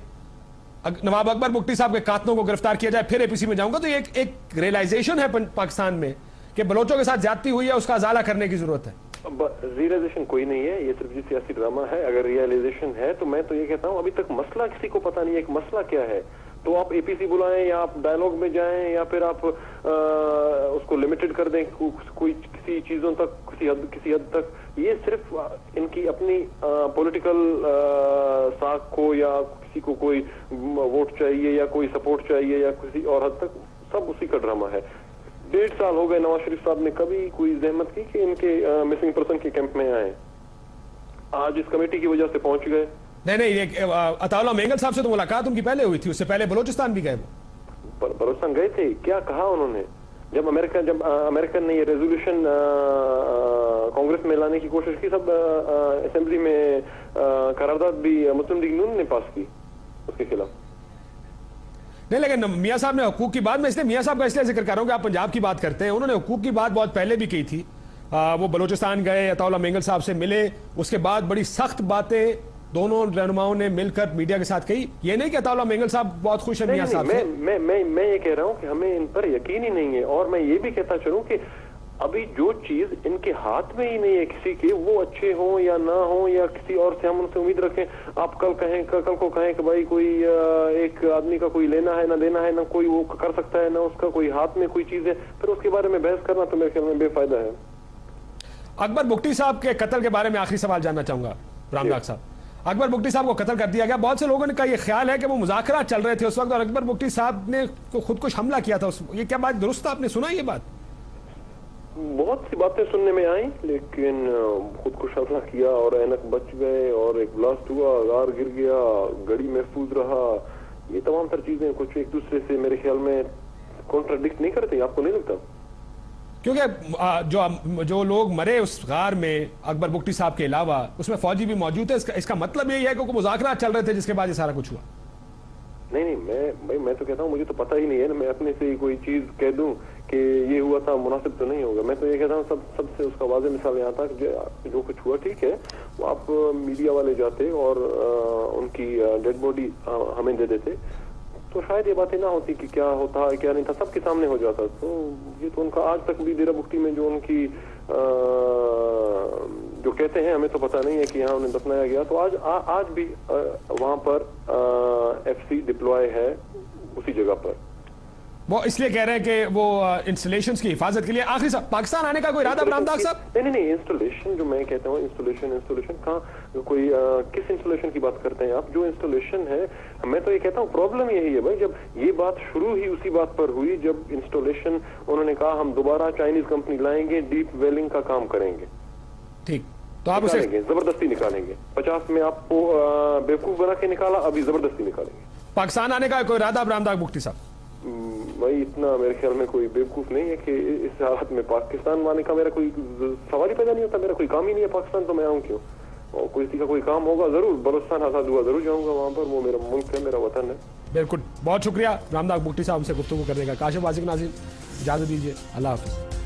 नवाब अकबर बुगटी साहब के कातलों को गिरफ्तार किया जाए, फिर एपीसी में जाऊंगा। तो ये एक रियलाइजेशन है पाकिस्तान में कि बलोचों के साथ ज्यादती हुई है, उसका अजाला करने की जरूरत है। रियलाइजेशन कोई नहीं है, ये सिर्फ सियासी ड्रामा है। अगर रियलाइजेशन है तो मैं तो ये कहता हूँ अभी तक मसला किसी को पता नहीं है कि मसला क्या है। तो आप एपीसी बुलाएं या आप डायलॉग में जाएं या फिर आप उसको लिमिटेड कर दें कोई किसी चीजों तक, किसी हद तक। ये सिर्फ इनकी अपनी पॉलिटिकल साख को या किसी को कोई वोट चाहिए या कोई सपोर्ट चाहिए या किसी और हद तक, सब उसी का ड्रामा है। 1.5 साल हो गए नवाज शरीफ साहब ने कभी कोई जहमत की कि इनके मिसिंग पर्सन के कैंप में आए। आज इस कमेटी की वजह से पहुंच गए। नहीं, अताउल्लाह मेंगल साहब से तो मुलाकात उनकी पहले हुई थी, उससे पहले बलोचिस्तान भी गए वो। बलोचिस्तान गए थे, क्या कहा उन्होंने? जब अमेरिकन ने ये रेजोल्यूशन कांग्रेस में लाने की कोशिश की, सब असेंबली में करारदाद भी मुस्लिम लीग नून ने पास की उसके खिलाफ। नहीं, लेकिन मियां साहब ने हुकूक की बात, मैं इसलिए मियां साहब का इसलिए जिक्र कर रहा हूं कि आप पंजाब की बात करते हैं, उन्होंने हुकूक की बात बहुत पहले भी की थी। वो बलोचिस्तान गए, अताउल्लाह मेंगल साहब से मिले, उसके बाद बड़ी सख्त बातें दोनों रहनुमाओं ने मिलकर मीडिया के साथ कही। ये नहीं कि अताउल्लाह मेंगल साहब बहुत खुश है मियां साहब से। मैं ये कह रहा हूं कि हमें इन पर यकीन ही नहीं है। और मैं ये भी कहता चलूं कि अभी जो चीज इनके हाथ में ही नहीं है किसी के, वो अच्छे हों या ना हो या किसी और से हम उनसे उम्मीद रखें। आप कल को कहें कि भाई कोई एक आदमी का कोई लेना है ना देना है, ना कोई वो कर सकता है, ना उसका कोई हाथ में कोई चीज है, फिर उसके बारे में बहस करना तो मेरे ख्याल में बेफायदा है। अकबर बुगटी साहब के कत्ल के बारे में आखिरी सवाल जानना चाहूंगा रामदास साहब। अकबर बुगटी साहब को कत्ल कर दिया गया, बहुत से लोगों ने का ये ख्याल है कि वो मुज़ाकरात चल रहे थे उस वक्त और अकबर बुगटी साहब ने खुदकुश हमला किया था। ये क्या बात दुरुस्त? आपने सुना ये बात? बहुत सी बातें सुनने में आई, लेकिन खुदकुश हमला किया और ऐनक बच गए और एक ब्लास्ट हुआ, गार गिर गया, गड़ी महफूज रहा, ये तमाम तर चीजें कुछ एक दूसरे से मेरे ख्याल में कॉन्ट्राडिक्ट नहीं करते, आपको नहीं लगता? क्योंकि जो लोग मरे उस गार में अकबर बुगटी साहब के अलावा, उसमें फौजी भी मौजूद है। इसका मतलब यही है कि मुज़ाकरात चल रहे थे जिसके बाद ये सारा कुछ हुआ। नहीं, मैं तो कहता हूँ मुझे तो पता ही नहीं है ना, मैं अपने से कोई चीज कह दूं कि ये हुआ था, मुनासिब तो नहीं होगा। मैं तो ये कहता हूँ सबसे उसका वाज़ेह मिसाल यहाँ था कि जो कुछ हुआ ठीक है, वो आप मीडिया वाले जाते और उनकी डेड बॉडी हमें दे देते तो शायद ये बातें ना होती कि क्या होता है क्या नहीं था, सबके सामने हो जाता। तो ये तो उनका आज तक भी डेरा बुगटी में जो उनकी जो कहते हैं, हमें तो पता नहीं है कि यहाँ उन्हें दफनाया गया। तो आज भी वहां पर एफसी डिप्लॉय है उसी जगह पर। वो इसलिए कह रहे हैं कि वो इंस्टॉलेशंस की हिफाजत के लिए। आखिरी साहब, पाकिस्तान आने का कोई इरादा रामदास साहब? नहीं, इंस्टॉलेशन जो मैं कहता हूँ, इंस्टॉलेशन कहाँ, कोई किस इंस्टॉलेशन की बात करते हैं आप? जो इंस्टॉलेशन है, मैं तो ये कहता हूँ प्रॉब्लम यही है भाई, जब ये बात शुरू ही उसी बात पर हुई जब इंस्टॉलेशन उन्होंने कहा हम दोबारा चाइनीज कंपनी लाएंगे, डीप वेलिंग का काम करेंगे। ठीक, तो आप उसे जबरदस्ती निकालेंगे। 50 में आपको बेवकूफ बना के निकाला, अभी जबरदस्ती निकालेंगे। पाकिस्तान आने का कोई इरादा रामदास बुगटी साहब? भाई इतना मेरे ख्याल में कोई बेवकूफ नहीं है कि इस हालत में पाकिस्तान आने का मेरा कोई सवाल ही पैदा नहीं होता। मेरा कोई काम ही नहीं है पाकिस्तान, तो मैं आऊँ क्यों? और किसी का कोई काम होगा जरूर, बलूचिस्तान आजाद हुआ जरूर जाऊंगा वहां पर, वो मेरा मुल्क है, मेरा वतन है। बिल्कुल, बहुत शुक्रिया रामदास बुगटी साहब से गुफ्तगू करने का। काशिफ वासिक नाज़रीन इजाजत दीजिए, अल्लाह हाफिज।